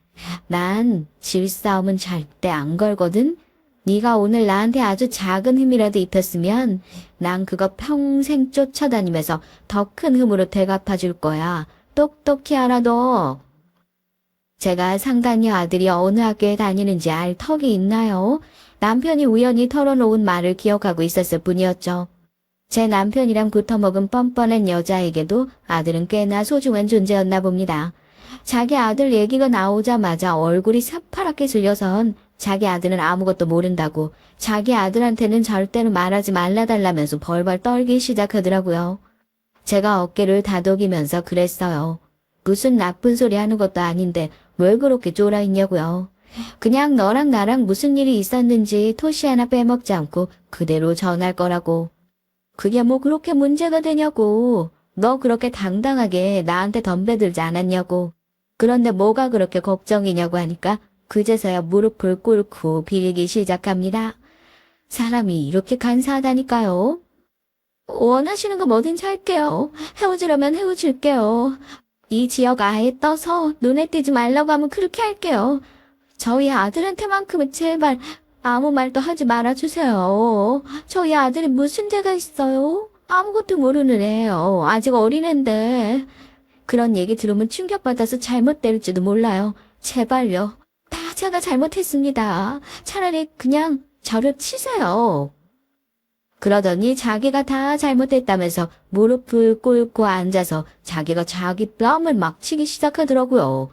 난 질싸움은 절대 안 걸거든. 네가 오늘 나한테 아주 작은 흠이라도 입혔으면 난 그거 평생 쫓아다니면서 더 큰 흠으로 되갚아줄 거야. 똑똑히 알아 너. 제가 상간녀 아들이 어느 학교에 다니는지 알 턱이 있나요? 남편이 우연히 털어놓은 말을 기억하고 있었을 뿐이었죠. 제 남편이랑 붙어먹은 뻔뻔한 여자에게도 아들은 꽤나 소중한 존재였나 봅니다. 자기 아들 얘기가 나오자마자 얼굴이 새파랗게 질려선 자기 아들은 아무것도 모른다고 자기 아들한테는 절대로 말하지 말라달라면서 벌벌 떨기 시작하더라고요. 제가 어깨를 다독이면서 그랬어요. 무슨 나쁜 소리 하는 것도 아닌데 왜 그렇게 쫄아있냐고요. 그냥 너랑 나랑 무슨 일이 있었는지 토시 하나 빼먹지 않고 그대로 전할 거라고. 그게 뭐 그렇게 문제가 되냐고. 너 그렇게 당당하게 나한테 덤벼들지 않았냐고. 그런데 뭐가 그렇게 걱정이냐고 하니까 그제서야 무릎을 꿇고 빌기 시작합니다. 사람이 이렇게 간사하다니까요. 원하시는 거 뭐든지 할게요. 헤어지려면 헤어질게요. 이 지역 아예 떠서 눈에 띄지 말라고 하면 그렇게 할게요. 저희 아들한테만큼은 제발 아무 말도 하지 말아주세요. 저희 아들이 무슨 죄가 있어요? 아무것도 모르는 애예요. 아직 어린애인데. 그런 얘기 들으면 충격받아서 잘못 때릴지도 몰라요. 제발요. 다 제가 잘못했습니다. 차라리 그냥 저를 치세요. 그러더니 자기가 다 잘못했다면서 무릎을 꿇고 앉아서 자기가 자기 뺨을 막 치기 시작하더라고요.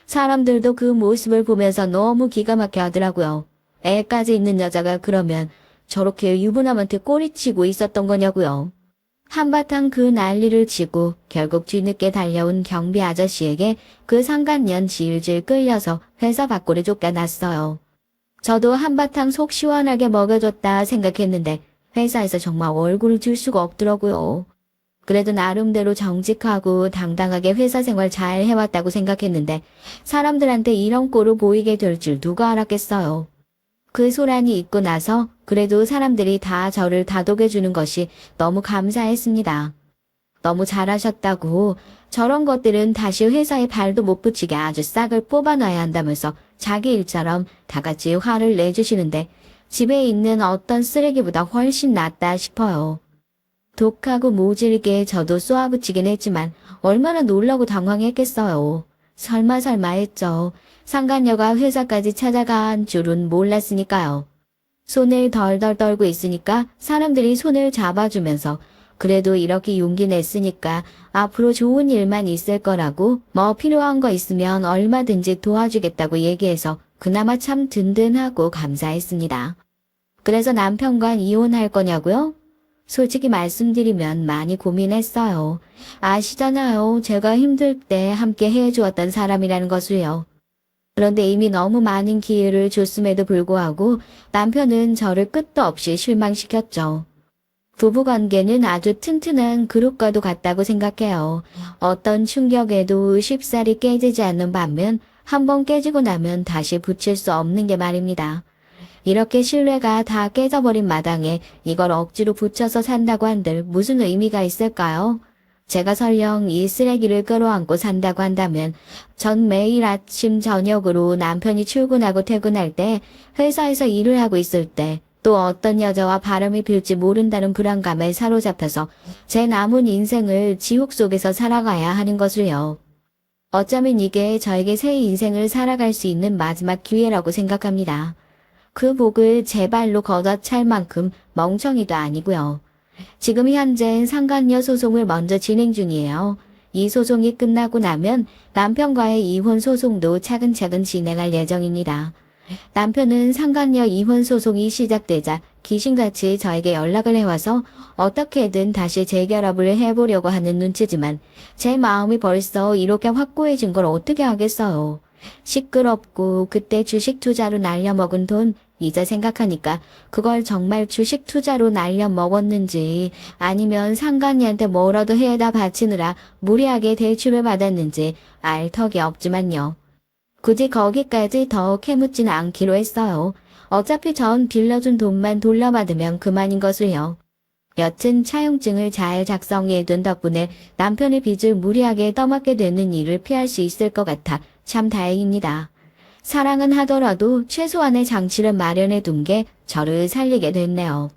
사람들도 그 모습을 보면서 너무 기가 막혀 하더라고요. 애까지 있는 여자가 그러면 저렇게 유부남한테 꼬리치고 있었던 거냐고요. 한바탕 그 난리를 치고 결국 뒤늦게 달려온 경비 아저씨에게 그 상간년 질질 끌려서 회사 밖으로 쫓겨났어요. 저도 한바탕 속 시원하게 먹여줬다 생각했는데 회사에서 정말 얼굴을 들 수가 없더라고요. 그래도 나름대로 정직하고 당당하게 회사 생활 잘 해왔다고 생각했는데 사람들한테 이런 꼴을 보이게 될 줄 누가 알았겠어요. 그 소란이 있고 나서 그래도 사람들이 다 저를 다독여주는 것이 너무 감사했습니다. 너무 잘하셨다고 저런 것들은 다시 회사에 발도 못 붙이게 아주 싹을 뽑아놔야 한다면서 자기 일처럼 다 같이 화를 내주시는데 집에 있는 어떤 쓰레기보다 훨씬 낫다 싶어요. 독하고 모질게 저도 쏘아붙이긴 했지만 얼마나 놀라고 당황했겠어요. 설마 했죠. 상간녀가 회사까지 찾아간 줄은 몰랐으니까요. 손을 덜덜 떨고 있으니까 사람들이 손을 잡아주면서 그래도 이렇게 용기 냈으니까 앞으로 좋은 일만 있을 거라고 뭐 필요한 거 있으면 얼마든지 도와주겠다고 얘기해서 그나마 참 든든하고 감사했습니다. 그래서 남편과 이혼할 거냐고요? 솔직히 말씀드리면 많이 고민했어요. 아시잖아요. 제가 힘들 때 함께 해주었던 사람이라는 것을요. 그런데 이미 너무 많은 기회를 줬음에도 불구하고 남편은 저를 끝도 없이 실망시켰죠. 부부관계는 아주 튼튼한 그릇과도 같다고 생각해요. 어떤 충격에도 쉽사리 깨지지 않는 반면 한번 깨지고 나면 다시 붙일 수 없는 게 말입니다. 이렇게 신뢰가 다 깨져버린 마당에 이걸 억지로 붙여서 산다고 한들 무슨 의미가 있을까요? 제가 설령 이 쓰레기를 끌어안고 산다고 한다면 전 매일 아침 저녁으로 남편이 출근하고 퇴근할 때 회사에서 일을 하고 있을 때 또 어떤 여자와 바람이 필지 모른다는 불안감에 사로잡혀서 제 남은 인생을 지옥 속에서 살아가야 하는 것을요. 어쩌면 이게 저에게 새 인생을 살아갈 수 있는 마지막 기회라고 생각합니다. 그 복을 제 발로 걷어찰 만큼 멍청이도 아니고요. 지금 현재 상간녀 소송을 먼저 진행 중이에요. 이 소송이 끝나고 나면 남편과의 이혼 소송도 차근차근 진행할 예정입니다. 남편은 상간녀 이혼 소송이 시작되자 귀신같이 저에게 연락을 해와서 어떻게든 다시 재결합을 해보려고 하는 눈치지만 제 마음이 벌써 이렇게 확고해진 걸 어떻게 하겠어요. 시끄럽고 그때 주식 투자로 날려먹은 돈 이제 생각하니까 그걸 정말 주식 투자로 날려먹었는지 아니면 상간이한테 뭐라도 해다 바치느라 무리하게 대출을 받았는지 알 턱이 없지만요. 굳이 거기까지 더 캐묻지는 않기로 했어요. 어차피 전 빌려준 돈만 돌려받으면 그만인 것을요. 여튼 차용증을 잘 작성해둔 덕분에 남편의 빚을 무리하게 떠맡게 되는 일을 피할 수 있을 것 같아 참 다행입니다. 사랑은 하더라도 최소한의 장치를 마련해 둔 게 저를 살리게 됐네요.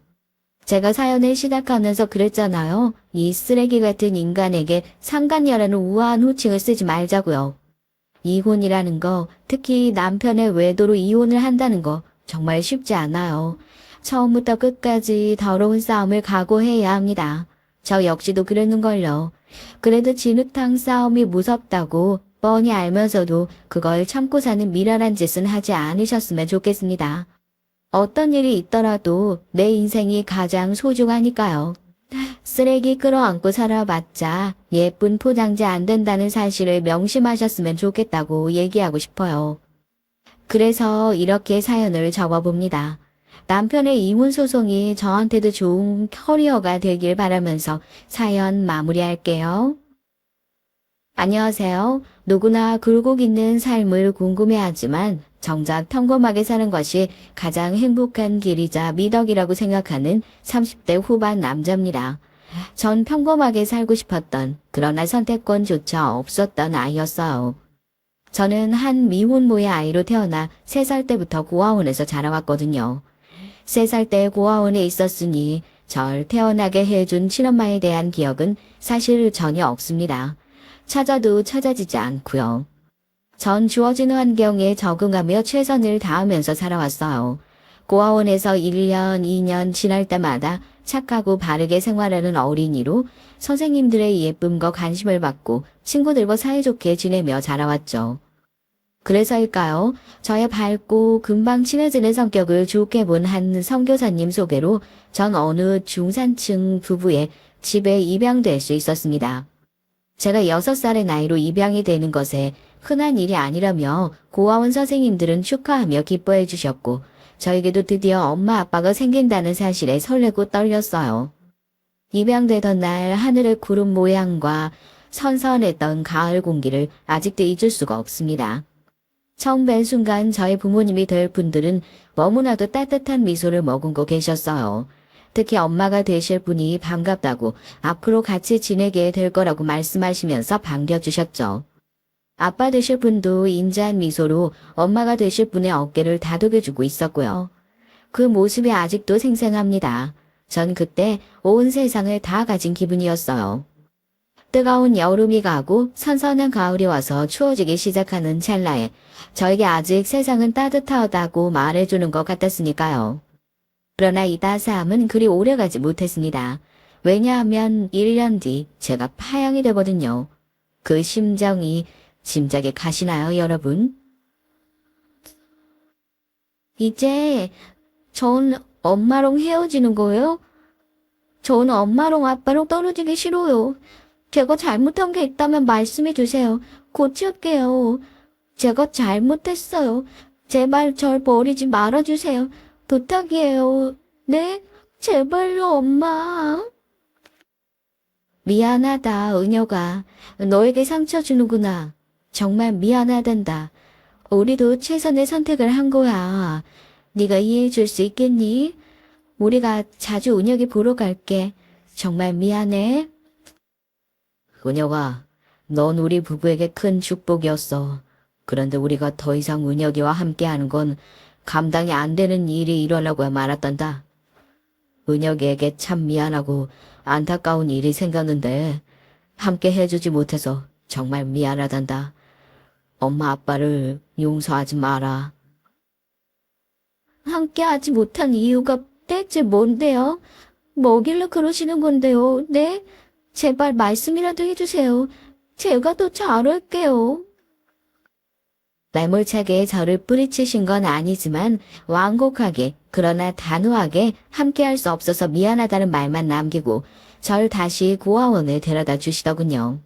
제가 사연을 시작하면서 그랬잖아요. 이 쓰레기 같은 인간에게 상간녀라는 우아한 호칭을 쓰지 말자고요. 이혼이라는 거, 특히 남편의 외도로 이혼을 한다는 거 정말 쉽지 않아요. 처음부터 끝까지 더러운 싸움을 각오해야 합니다. 저 역시도 그랬는걸요. 그래도 진흙탕 싸움이 무섭다고 뻔히 알면서도 그걸 참고 사는 미련한 짓은 하지 않으셨으면 좋겠습니다. 어떤 일이 있더라도 내 인생이 가장 소중하니까요. 쓰레기 끌어안고 살아봤자 예쁜 포장지 안 된다는 사실을 명심하셨으면 좋겠다고 얘기하고 싶어요. 그래서 이렇게 사연을 적어봅니다. 남편의 이혼 소송이 저한테도 좋은 커리어가 되길 바라면서 사연 마무리할게요. 안녕하세요. 누구나 굴곡 있는 삶을 궁금해하지만 정작 평범하게 사는 것이 가장 행복한 길이자 미덕이라고 생각하는 30대 후반 남자입니다. 전 평범하게 살고 싶었던, 그러나 선택권조차 없었던 아이였어요. 저는 한 미혼모의 아이로 태어나 3살 때부터 고아원에서 자라왔거든요. 3살 때 고아원에 있었으니 절 태어나게 해준 친엄마에 대한 기억은 사실 전혀 없습니다. 찾아도 찾아지지 않고요. 전 주어진 환경에 적응하며 최선을 다하면서 살아왔어요. 고아원에서 1년, 2년 지날 때마다 착하고 바르게 생활하는 어린이로 선생님들의 예쁨과 관심을 받고 친구들과 사이좋게 지내며 자라왔죠. 그래서일까요? 저의 밝고 금방 친해지는 성격을 좋게 본 한 선교사님 소개로 전 어느 중산층 부부의 집에 입양될 수 있었습니다. 제가 6살의 나이로 입양이 되는 것에 흔한 일이 아니라며 고아원 선생님들은 축하하며 기뻐해 주셨고 저에게도 드디어 엄마 아빠가 생긴다는 사실에 설레고 떨렸어요. 입양되던 날 하늘의 구름 모양과 선선했던 가을 공기를 아직도 잊을 수가 없습니다. 처음 뵌 순간 저의 부모님이 될 분들은 너무나도 따뜻한 미소를 머금고 계셨어요. 특히 엄마가 되실 분이 반갑다고 앞으로 같이 지내게 될 거라고 말씀하시면서 반겨주셨죠. 아빠 되실 분도 인자한 미소로 엄마가 되실 분의 어깨를 다독여주고 있었고요. 그 모습이 아직도 생생합니다. 전 그때 온 세상을 다 가진 기분이었어요. 뜨거운 여름이 가고 선선한 가을이 와서 추워지기 시작하는 찰나에 저에게 아직 세상은 따뜻하다고 말해주는 것 같았으니까요. 그러나 이 따스함은 그리 오래가지 못했습니다. 왜냐하면 1년 뒤 제가 파양이 되거든요. 그 심정이 짐작이 가시나요, 여러분? 이제 전 엄마랑 헤어지는 거예요? 전 엄마랑 아빠랑 떨어지기 싫어요. 제가 잘못한 게 있다면 말씀해 주세요. 고칠게요. 제가 잘못했어요. 제발 절 버리지 말아주세요. 부탁이에요. 네? 제발요, 엄마. 미안하다, 은혁아. 너에게 상처 주는구나. 정말 미안하단다. 우리도 최선의 선택을 한 거야. 네가 이해해 줄 수 있겠니? 우리가 자주 은혁이 보러 갈게. 정말 미안해. 은혁아, 넌 우리 부부에게 큰 축복이었어. 그런데 우리가 더 이상 은혁이와 함께하는 건 감당이 안 되는 일이 일어나고 말았단다. 은혁이에게 참 미안하고 안타까운 일이 생겼는데 함께 해주지 못해서 정말 미안하단다. 엄마 아빠를 용서하지 마라. 함께하지 못한 이유가 대체 뭔데요? 뭐길래 그러시는 건데요? 네? 제발 말씀이라도 해주세요. 제가 더 잘할게요. 매몰차게 저를 뿌리치신 건 아니지만 완곡하게 그러나 단호하게 함께할 수 없어서 미안하다는 말만 남기고 절 다시 고아원에 데려다 주시더군요.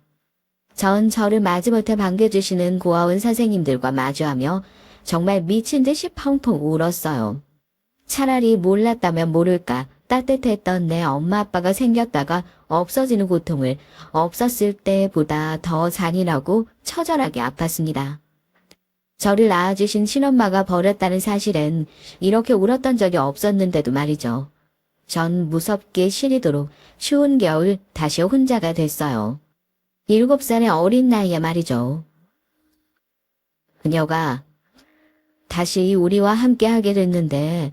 전 저를 마지못해 반겨주시는 고아원 선생님들과 마주하며 정말 미친 듯이 펑펑 울었어요. 차라리 몰랐다면 모를까 따뜻했던 내 엄마 아빠가 생겼다가 없어지는 고통을 없었을 때보다 더 잔인하고 처절하게 아팠습니다. 저를 낳아주신 친엄마가 버렸다는 사실은 이렇게 울었던 적이 없었는데도 말이죠. 전 무섭게 시리도록 추운 겨울 다시 혼자가 됐어요. 7살의 어린 나이에 말이죠. 그녀가 다시 우리와 함께 하게 됐는데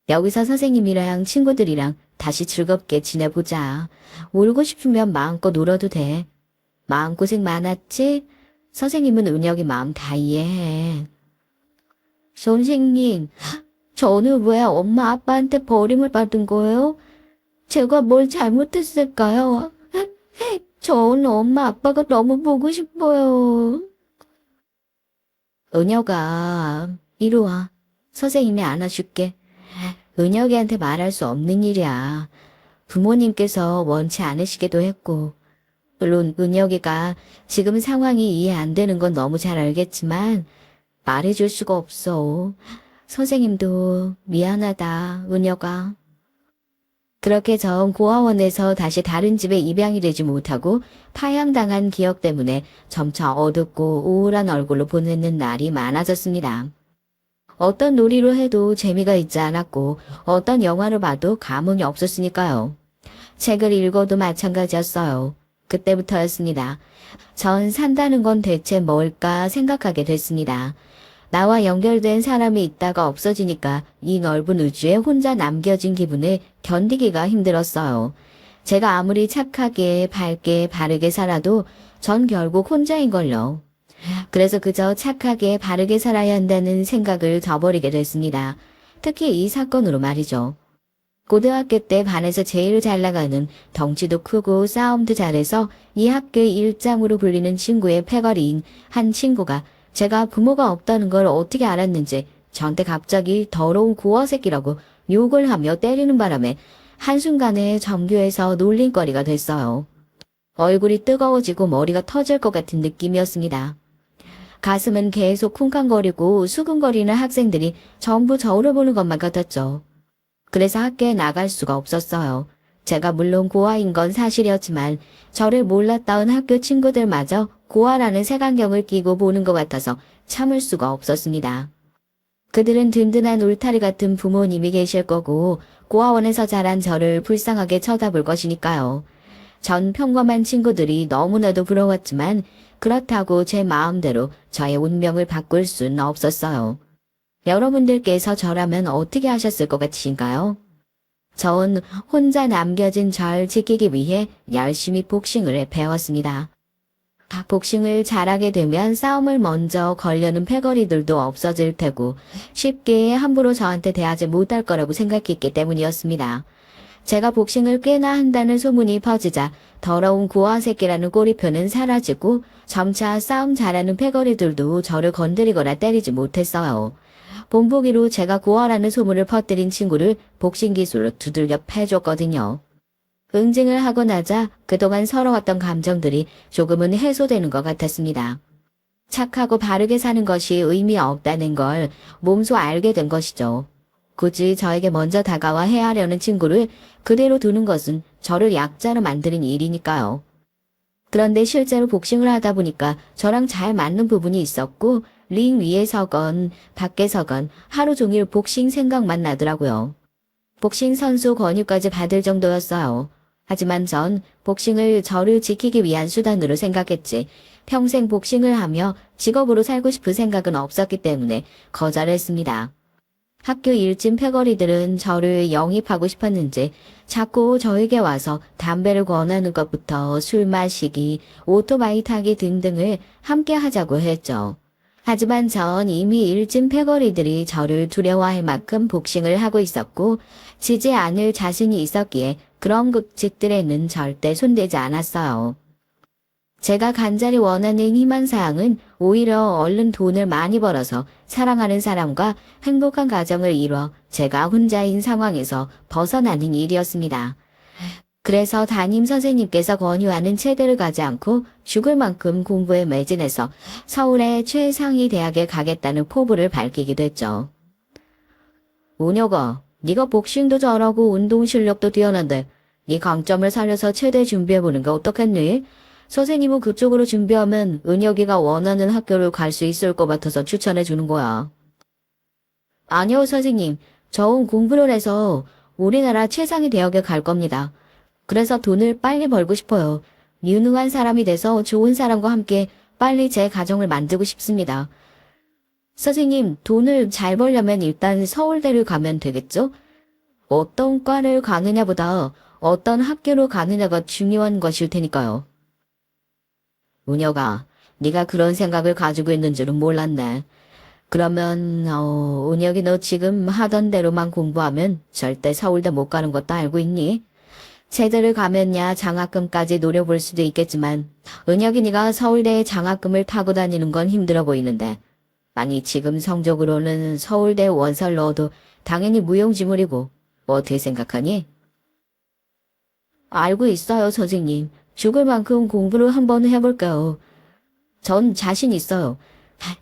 여기서 선생님이랑 친구들이랑 다시 즐겁게 지내보자. 울고 싶으면 마음껏 울어도 돼. 마음고생 많았지? 선생님은 은혁이 마음 다 이해해. 선생님, 저는 왜 엄마 아빠한테 버림을 받은 거예요? 제가 뭘 잘못했을까요? 저는 엄마 아빠가 너무 보고 싶어요. 은혁아, 이리 와. 선생님이 안아줄게. 은혁이한테 말할 수 없는 일이야. 부모님께서 원치 않으시기도 했고, 물론 은혁이가 지금 상황이 이해 안 되는 건 너무 잘 알겠지만 말해줄 수가 없어. 선생님도 미안하다, 은혁아. 그렇게 전 고아원에서 다시 다른 집에 입양이 되지 못하고 파양당한 기억 때문에 점차 어둡고 우울한 얼굴로 보내는 날이 많아졌습니다. 어떤 놀이로 해도 재미가 있지 않았고 어떤 영화를 봐도 감흥이 없었으니까요. 책을 읽어도 마찬가지였어요. 그때부터였습니다. 전 산다는 건 대체 뭘까 생각하게 됐습니다. 나와 연결된 사람이 있다가 없어지니까 이 넓은 우주에 혼자 남겨진 기분을 견디기가 힘들었어요. 제가 아무리 착하게, 밝게, 바르게 살아도 전 결국 혼자인걸요. 그래서 그저 착하게, 바르게 살아야 한다는 생각을 저버리게 됐습니다. 특히 이 사건으로 말이죠. 고등학교 때 반에서 제일 잘 나가는 덩치도 크고 싸움도 잘해서 이 학교의 일장으로 불리는 친구의 패거리인 한 친구가 제가 부모가 없다는 걸 어떻게 알았는지 저한테 갑자기 더러운 고어 새끼라고 욕을 하며 때리는 바람에 한순간에 전교에서 놀림거리가 됐어요. 얼굴이 뜨거워지고 머리가 터질 것 같은 느낌이었습니다. 가슴은 계속 쿵쾅거리고 수근거리는 학생들이 전부 저를 보는 것만 같았죠. 그래서 학교에 나갈 수가 없었어요. 제가 물론 고아인 건 사실이었지만 저를 몰랐다운 학교 친구들마저 고아라는 색안경을 끼고 보는 것 같아서 참을 수가 없었습니다. 그들은 든든한 울타리 같은 부모님이 계실 거고 고아원에서 자란 저를 불쌍하게 쳐다볼 것이니까요. 전 평범한 친구들이 너무나도 부러웠지만 그렇다고 제 마음대로 저의 운명을 바꿀 수는 없었어요. 여러분들께서 저라면 어떻게 하셨을 것 같으신가요? 전 혼자 남겨진 절 지키기 위해 열심히 복싱을 배웠습니다. 복싱을 잘하게 되면 싸움을 먼저 걸려는 패거리들도 없어질 테고 쉽게 함부로 저한테 대하지 못할 거라고 생각했기 때문이었습니다. 제가 복싱을 꽤나 한다는 소문이 퍼지자 더러운 고아 새끼라는 꼬리표는 사라지고 점차 싸움 잘하는 패거리들도 저를 건드리거나 때리지 못했어요. 본보기로 제가 고아라는 소문을 퍼뜨린 친구를 복싱 기술로 두들겨 패줬거든요. 응징을 하고 나자 그동안 서러웠던 감정들이 조금은 해소되는 것 같았습니다. 착하고 바르게 사는 것이 의미 없다는 걸 몸소 알게 된 것이죠. 굳이 저에게 먼저 다가와 해하려는 친구를 그대로 두는 것은 저를 약자로 만드는 일이니까요. 그런데 실제로 복싱을 하다 보니까 저랑 잘 맞는 부분이 있었고 링 위에서건 밖에서건 하루 종일 복싱 생각만 나더라고요. 복싱 선수 권유까지 받을 정도였어요. 하지만 전 복싱을 저를 지키기 위한 수단으로 생각했지 평생 복싱을 하며 직업으로 살고 싶은 생각은 없었기 때문에 거절했습니다. 학교 일진 패거리들은 저를 영입하고 싶었는지 자꾸 저에게 와서 담배를 권하는 것부터 술 마시기, 오토바이 타기 등등을 함께 하자고 했죠. 하지만 전 이미 일진 패거리들이 저를 두려워할 만큼 복싱을 하고 있었고 지지 않을 자신이 있었기에 그런 극직들에는 절대 손대지 않았어요. 제가 간절히 원하는 희망사항은 오히려 얼른 돈을 많이 벌어서 사랑하는 사람과 행복한 가정을 이뤄 제가 혼자인 상황에서 벗어나는 일이었습니다. 그래서 담임 선생님께서 권유하는 체대를 가지 않고 죽을 만큼 공부에 매진해서 서울의 최상위 대학에 가겠다는 포부를 밝히기도 했죠. 은혁아, 네가 복싱도 잘하고 운동 실력도 뛰어난데 네 강점을 살려서 체대 준비해보는 게 어떻겠니? 선생님은 그쪽으로 준비하면 은혁이가 원하는 학교를 갈 수 있을 것 같아서 추천해 주는 거야. 아니요, 선생님. 전 공부를 해서 우리나라 최상위 대학에 갈 겁니다. 그래서 돈을 빨리 벌고 싶어요. 유능한 사람이 돼서 좋은 사람과 함께 빨리 제 가정을 만들고 싶습니다. 선생님, 돈을 잘 벌려면 일단 서울대를 가면 되겠죠? 어떤 과를 가느냐보다 어떤 학교로 가느냐가 중요한 것일 테니까요. 은혁아, 네가 그런 생각을 가지고 있는 줄은 몰랐네. 그러면 은혁이 너 지금 하던 대로만 공부하면 절대 서울대 못 가는 것도 알고 있니? 체대를 가면야 장학금까지 노려볼 수도 있겠지만 은혁이 네가 서울대에 장학금을 타고 다니는 건 힘들어 보이는데 아니 지금 성적으로는 서울대 원서를 넣어도 당연히 무용지물이고 어떻게 생각하니? 알고 있어요, 선생님. 죽을 만큼 공부를 한번 해볼까요? 전 자신 있어요.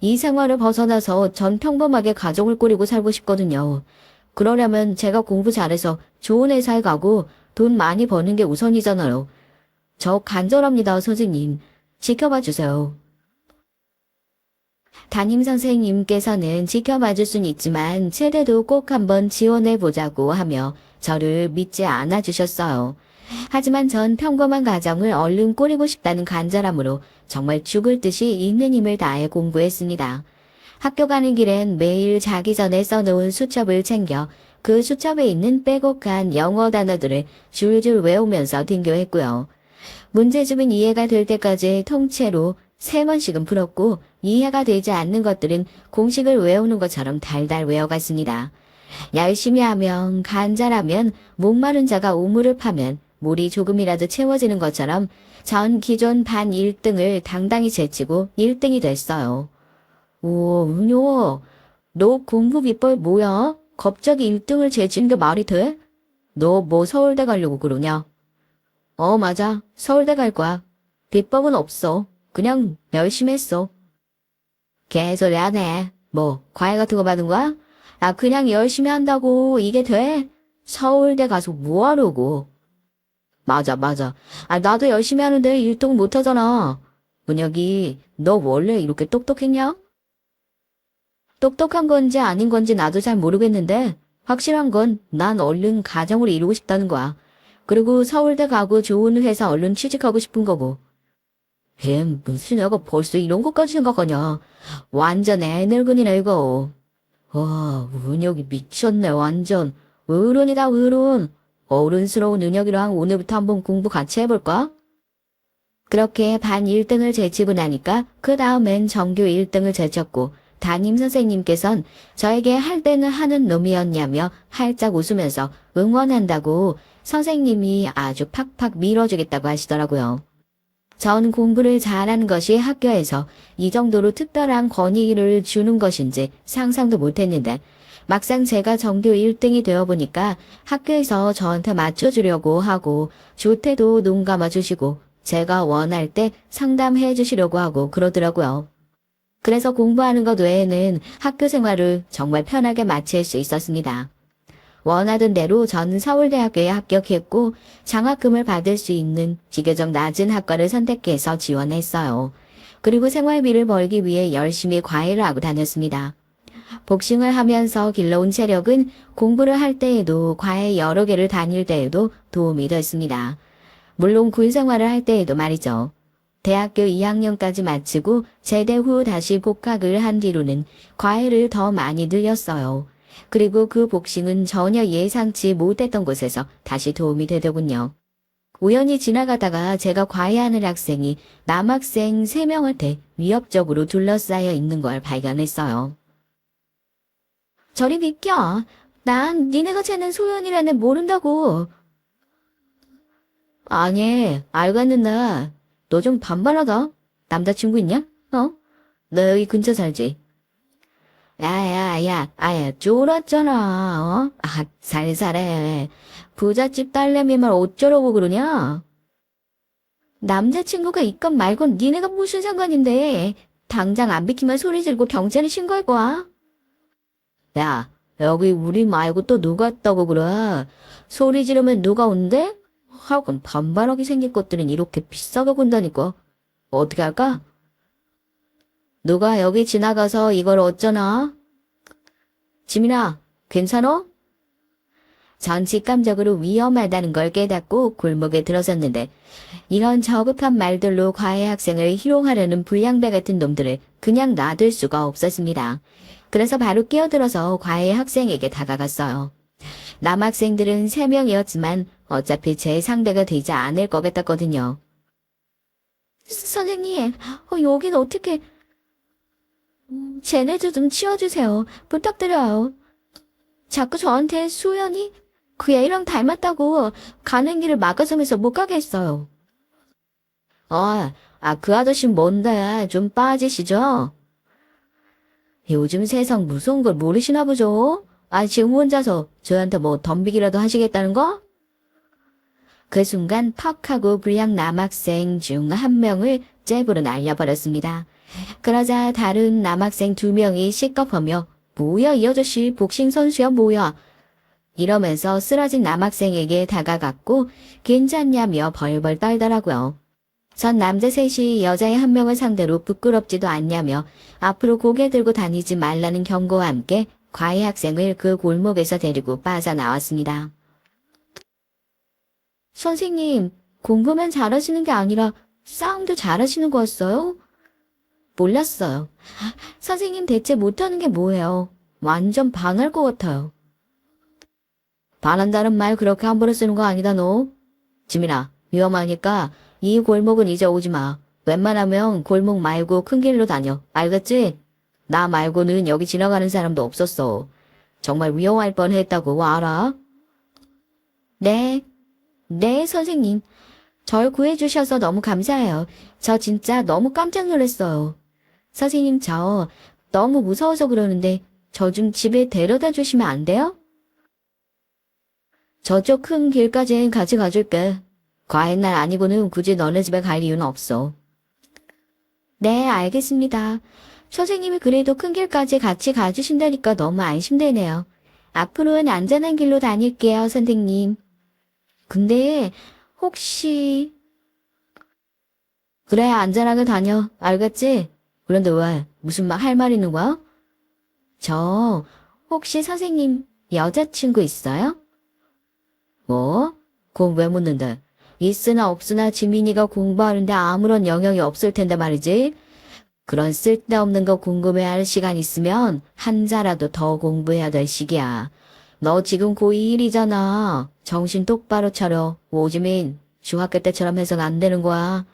이 생활을 벗어나서 전 평범하게 가정을 꾸리고 살고 싶거든요. 그러려면 제가 공부 잘해서 좋은 회사에 가고 돈 많이 버는 게 우선이잖아요. 저 간절합니다, 선생님. 지켜봐 주세요. 담임 선생님께서는 지켜봐 줄 순 있지만 최대도 꼭 한번 지원해 보자고 하며 저를 믿지 않아 주셨어요. 하지만 전 평범한 가정을 얼른 꾸리고 싶다는 간절함으로 정말 죽을 듯이 있는 힘을 다해 공부했습니다. 학교 가는 길엔 매일 자기 전에 써놓은 수첩을 챙겨 그 수첩에 있는 빼곡한 영어 단어들을 줄줄 외우면서 등교했고요. 문제집은 이해가 될 때까지 통째로 3번씩은 풀었고 이해가 되지 않는 것들은 공식을 외우는 것처럼 달달 외워갔습니다. 열심히 하면 간절하면 목마른 자가 우물을 파면 물이 조금이라도 채워지는 것처럼 전 기존 반 1등을 당당히 제치고 1등이 됐어요. 오, 은효, 너 공부 비법 뭐야? 갑자기 1등을 제치는 게 말이 돼? 너 뭐 서울대 가려고 그러냐? 맞아. 서울대 갈 거야. 비법은 없어. 그냥 열심히 했어. 개소리 안 해. 뭐, 과외 같은 거 받은 거야? 그냥 열심히 한다고 이게 돼? 서울대 가서 뭐 하려고? 맞아, 맞아. 나도 열심히 하는데 1등 못 하잖아. 문혁이, 너 원래 이렇게 똑똑했냐? 똑똑한 건지 아닌 건지 나도 잘 모르겠는데, 확실한 건 난 얼른 가정을 이루고 싶다는 거야. 그리고 서울대 가고 좋은 회사 얼른 취직하고 싶은 거고. 무슨 애가 벌써 이런 것까지 생각하냐. 완전 애늙은이네 이거. 은혁이 미쳤네 완전. 어른이다 어른. 어른스러운 은혁이랑 오늘부터 한번 공부 같이 해볼까? 그렇게 반 1등을 제치고 나니까 그 다음엔 전교 1등을 제쳤고 담임 선생님께선 저에게 할 때는 하는 놈이었냐며 활짝 웃으면서 응원한다고 선생님이 아주 팍팍 밀어주겠다고 하시더라고요. 전 공부를 잘하는 것이 학교에서 이 정도로 특별한 권위를 주는 것인지 상상도 못했는데 막상 제가 전교 1등이 되어보니까 학교에서 저한테 맞춰주려고 하고 조퇴도 눈 감아주시고 제가 원할 때 상담해 주시려고 하고 그러더라고요. 그래서 공부하는 것 외에는 학교 생활을 정말 편하게 마칠 수 있었습니다. 원하던 대로 전 서울대학교에 합격했고 장학금을 받을 수 있는 비교적 낮은 학과를 선택해서 지원했어요. 그리고 생활비를 벌기 위해 열심히 과외를 하고 다녔습니다. 복싱을 하면서 길러온 체력은 공부를 할 때에도 과외 여러 개를 다닐 때에도 도움이 됐습니다. 물론 군 생활을 할 때에도 말이죠. 대학교 2학년까지 마치고 제대 후 다시 복학을 한 뒤로는 과외를 더 많이 늘렸어요. 그리고 그 복싱은 전혀 예상치 못했던 곳에서 다시 도움이 되더군요. 우연히 지나가다가 제가 과외하는 학생이 남학생 3명한테 위협적으로 둘러싸여 있는 걸 발견했어요. 저리 비켜. 난 니네가 쟤는 소연이라는 애 모른다고. 아니, 알겠는데 너 좀 반반하다. 남자친구 있냐? 너 여기 근처 살지? 아야, 쫄았잖아, 살살해. 부잣집 딸내미만 어쩌려고 그러냐? 남자친구가 있건 말건 니네가 무슨 상관인데. 당장 안 비키면 소리 지르고 경찰에 신고할 거야. 야, 여기 우리 말고 또 누가 있다고 그래? 소리 지르면 누가 온대? 하여간 반반하게 생긴 것들은 이렇게 비싸게 군다니까. 어떻게 할까? 누가 여기 지나가서 이걸 어쩌나? 지민아, 괜찮어? 전 직감적으로 위험하다는 걸 깨닫고 골목에 들어섰는데 이런 저급한 말들로 과외 학생을 희롱하려는 불량배 같은 놈들을 그냥 놔둘 수가 없었습니다. 그래서 바로 끼어들어서 과외 학생에게 다가갔어요. 남학생들은 3명이었지만 어차피 제 상대가 되지 않을 것 같았거든요. 선생님, 여긴 어떻게... 쟤네들 좀 치워주세요. 부탁드려요. 자꾸 저한테 수연이 그 애랑 닮았다고 가는 길을 막아서면서 못 가게 했어요. 그 아저씨 뭔데? 좀 빠지시죠? 요즘 세상 무서운 걸 모르시나 보죠? 지금 혼자서 저한테 뭐 덤비기라도 하시겠다는 거? 그 순간 퍽 하고 불량 남학생 중 한 명을 잽으로 날려버렸습니다. 그러자 다른 남학생 2명이 시겁하며 뭐야 이 아저씨 복싱 선수야 뭐야 이러면서 쓰러진 남학생에게 다가갔고 괜찮냐며 벌벌 떨더라고요. 전 남자 셋이 여자의 한 명을 상대로 부끄럽지도 않냐며 앞으로 고개 들고 다니지 말라는 경고와 함께 과외 학생을 그 골목에서 데리고 빠져나왔습니다. 선생님, 공부만 잘하시는 게 아니라 싸움도 잘하시는 거였어요? 몰랐어요. 선생님 대체 못하는 게 뭐예요? 완전 반할 것 같아요. 반한다는 말 그렇게 함부로 쓰는 거 아니다 너. 지민아, 위험하니까 이 골목은 이제 오지 마. 웬만하면 골목 말고 큰 길로 다녀. 알겠지? 나 말고는 여기 지나가는 사람도 없었어. 정말 위험할 뻔했다고 알아? 네. 네, 선생님. 절 구해주셔서 너무 감사해요. 저 진짜 너무 깜짝 놀랐어요. 선생님, 저 너무 무서워서 그러는데 저 좀 집에 데려다 주시면 안 돼요? 저쪽 큰 길까지 같이 가줄게. 과외 날 아니고는 굳이 너네 집에 갈 이유는 없어. 네, 알겠습니다. 선생님이 그래도 큰 길까지 같이 가주신다니까 너무 안심되네요. 앞으로는 안전한 길로 다닐게요, 선생님. 근데 혹시... 그래, 안전하게 다녀. 알겠지? 그런데 왜? 무슨 말 할 말 있는 거야? 저 혹시 선생님 여자친구 있어요? 뭐? 그건 왜 묻는데? 있으나 없으나 지민이가 공부하는데 아무런 영향이 없을 텐데 말이지. 그런 쓸데없는 거 궁금해할 시간 있으면 한자라도 더 공부해야 될 시기야. 너 지금 고2이잖아. 정신 똑바로 차려. 오지민, 중학교 때처럼 해서는 안 되는 거야.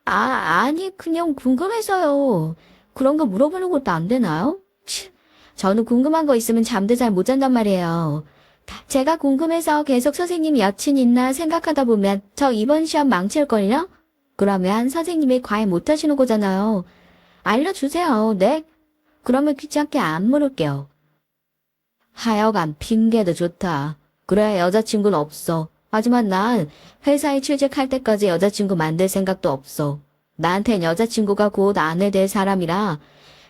아니 그냥 궁금해서요. 그런 거 물어보는 것도 안 되나요? 저는 궁금한 거 있으면 잠도 잘 못 잔단 말이에요. 제가 궁금해서 계속 선생님 여친 있나 생각하다 보면 저 이번 시험 망칠걸요? 그러면 선생님이 과외 못하시는 거잖아요. 알려주세요. 네? 그러면 귀찮게 안 물을게요. 하여간 핑계도 좋다. 그래 여자친구는 없어. 하지만 난 회사에 취직할 때까지 여자친구 만들 생각도 없어. 나한텐 여자친구가 곧 아내 될 사람이라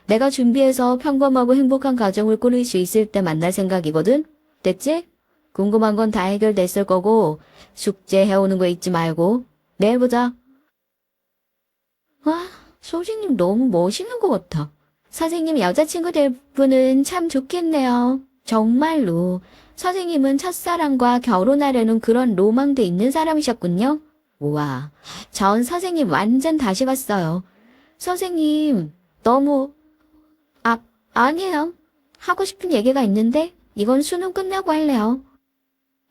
내가 준비해서 평범하고 행복한 가정을 꾸릴 수 있을 때 만날 생각이거든? 됐지? 궁금한 건 다 해결됐을 거고 숙제 해오는 거 잊지 말고 내일 보자. 와, 소진님 너무 멋있는 것 같아. 선생님 여자친구 될 분은 참 좋겠네요. 정말로. 선생님은 첫사랑과 결혼하려는 그런 로망도 있는 사람이셨군요. 우와, 전 선생님 완전 다시 봤어요. 선생님, 너무... 아니에요. 하고 싶은 얘기가 있는데 이건 수능 끝나고 할래요.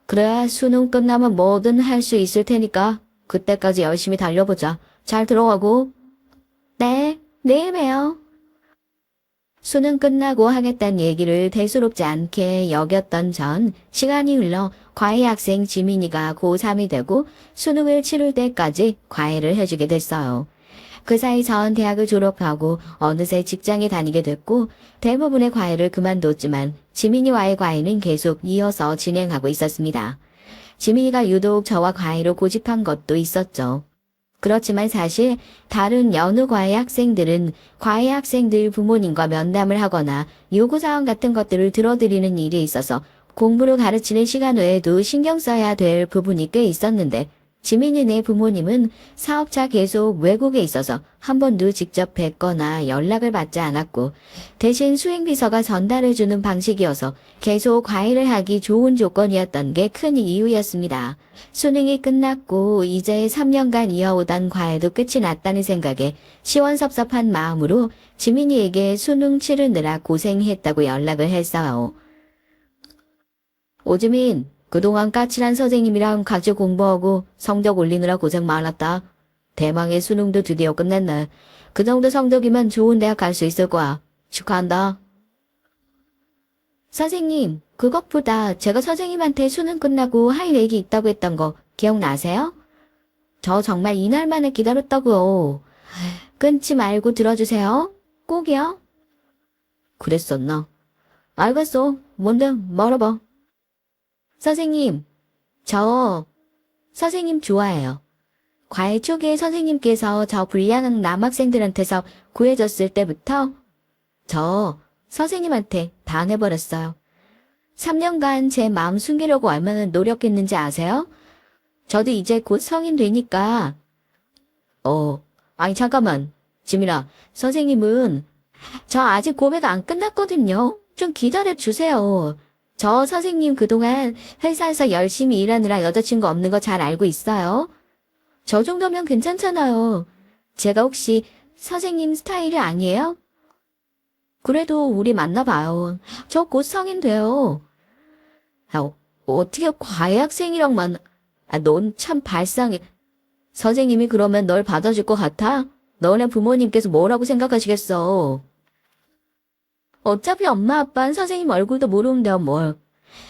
그래, 수능 끝나면 뭐든 할 수 있을 테니까 그때까지 열심히 달려보자. 잘 들어가고. 네, 내일 봬요. 수능 끝나고 하겠다는 얘기를 대수롭지 않게 여겼던 전 시간이 흘러 과외 학생 지민이가 고3이 되고 수능을 치를 때까지 과외를 해주게 됐어요. 그 사이 전 대학을 졸업하고 어느새 직장에 다니게 됐고 대부분의 과외를 그만뒀지만 지민이와의 과외는 계속 이어서 진행하고 있었습니다. 지민이가 유독 저와 과외로 고집한 것도 있었죠. 그렇지만 사실 다른 여느 과외 학생들은 과외 학생들 부모님과 면담을 하거나 요구사항 같은 것들을 들어드리는 일이 있어서 공부를 가르치는 시간 외에도 신경 써야 될 부분이 꽤 있었는데 지민이네 부모님은 사업차 계속 외국에 있어서 한 번도 직접 뵙거나 연락을 받지 않았고 대신 수행비서가 전달해주는 방식이어서 계속 과외를 하기 좋은 조건이었던 게 큰 이유였습니다. 수능이 끝났고 이제 3년간 이어오던 과외도 끝이 났다는 생각에 시원섭섭한 마음으로 지민이에게 수능 치르느라 고생했다고 연락을 했어요. 오지민, 그동안 까칠한 선생님이랑 같이 공부하고 성적 올리느라 고생 많았다. 대망의 수능도 드디어 끝냈네. 그 정도 성적이면 좋은 대학 갈 수 있을 거야. 축하한다. 선생님, 그것보다 제가 선생님한테 수능 끝나고 할 얘기 있다고 했던 거 기억나세요? 저 정말 이날만에 기다렸다고요. 끊지 말고 들어주세요. 꼭이요. 그랬었나? 알겠어. 뭔데 말해봐. 선생님, 저 선생님 좋아해요. 과외 초기에 선생님께서 저 불량한 남학생들한테서 구해줬을 때부터 저 선생님한테 반해버렸어요. 3년간 제 마음 숨기려고 얼마나 노력했는지 아세요? 저도 이제 곧 성인 되니까. 아니 잠깐만. 지민아, 선생님은 저 아직 고백 안 끝났거든요. 좀 기다려주세요. 저 선생님 그동안 회사에서 열심히 일하느라 여자친구 없는 거 잘 알고 있어요. 저 정도면 괜찮잖아요. 제가 혹시 선생님 스타일이 아니에요? 그래도 우리 만나봐요. 저 곧 성인 돼요. 어떻게 과외 학생이랑 넌 참 발상해. 선생님이 그러면 널 받아줄 것 같아? 너네 부모님께서 뭐라고 생각하시겠어? 어차피 엄마 아빠는 선생님 얼굴도 모르는데요, 뭘.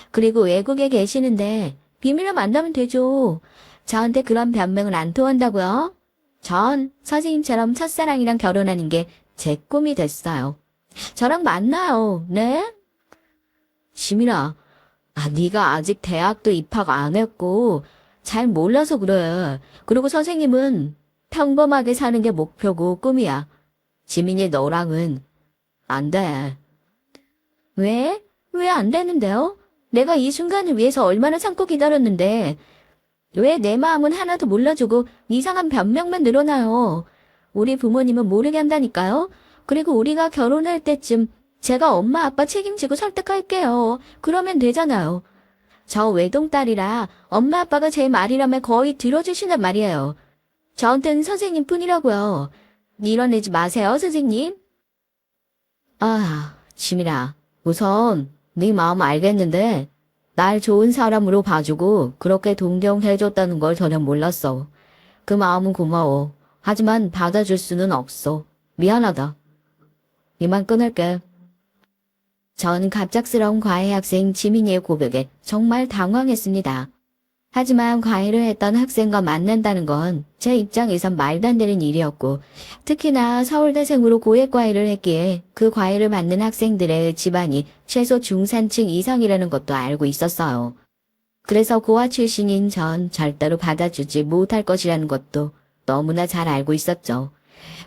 그리고 외국에 계시는데 비밀로 만나면 되죠. 저한테 그런 변명은 안 통한다고요? 전 선생님처럼 첫사랑이랑 결혼하는 게 제 꿈이 됐어요. 저랑 만나요, 네? 지민아, 네가 아직 대학도 입학 안 했고 잘 몰라서 그래. 그리고 선생님은 평범하게 사는 게 목표고 꿈이야. 지민이 너랑은 안 돼. 왜? 왜 안 되는데요? 내가 이 순간을 위해서 얼마나 참고 기다렸는데 왜 내 마음은 하나도 몰라주고 이상한 변명만 늘어나요. 우리 부모님은 모르게 한다니까요. 그리고 우리가 결혼할 때쯤 제가 엄마 아빠 책임지고 설득할게요. 그러면 되잖아요. 저 외동딸이라 엄마 아빠가 제 말이라면 거의 들어주신단 말이에요. 저한테는 선생님 뿐이라고요. 밀어내지 마세요, 선생님. 지민아, 우선 네 마음 알겠는데 날 좋은 사람으로 봐주고 그렇게 동경해줬다는 걸 전혀 몰랐어. 그 마음은 고마워. 하지만 받아줄 수는 없어. 미안하다. 이만 끊을게. 전 갑작스러운 과외 학생 지민이의 고백에 정말 당황했습니다. 하지만 과외를 했던 학생과 만난다는 건 제 입장에선 말도 안 되는 일이었고 특히나 서울대생으로 고액과외를 했기에 그 과외를 받는 학생들의 집안이 최소 중산층 이상이라는 것도 알고 있었어요. 그래서 고아 출신인 전 절대로 받아주지 못할 것이라는 것도 너무나 잘 알고 있었죠.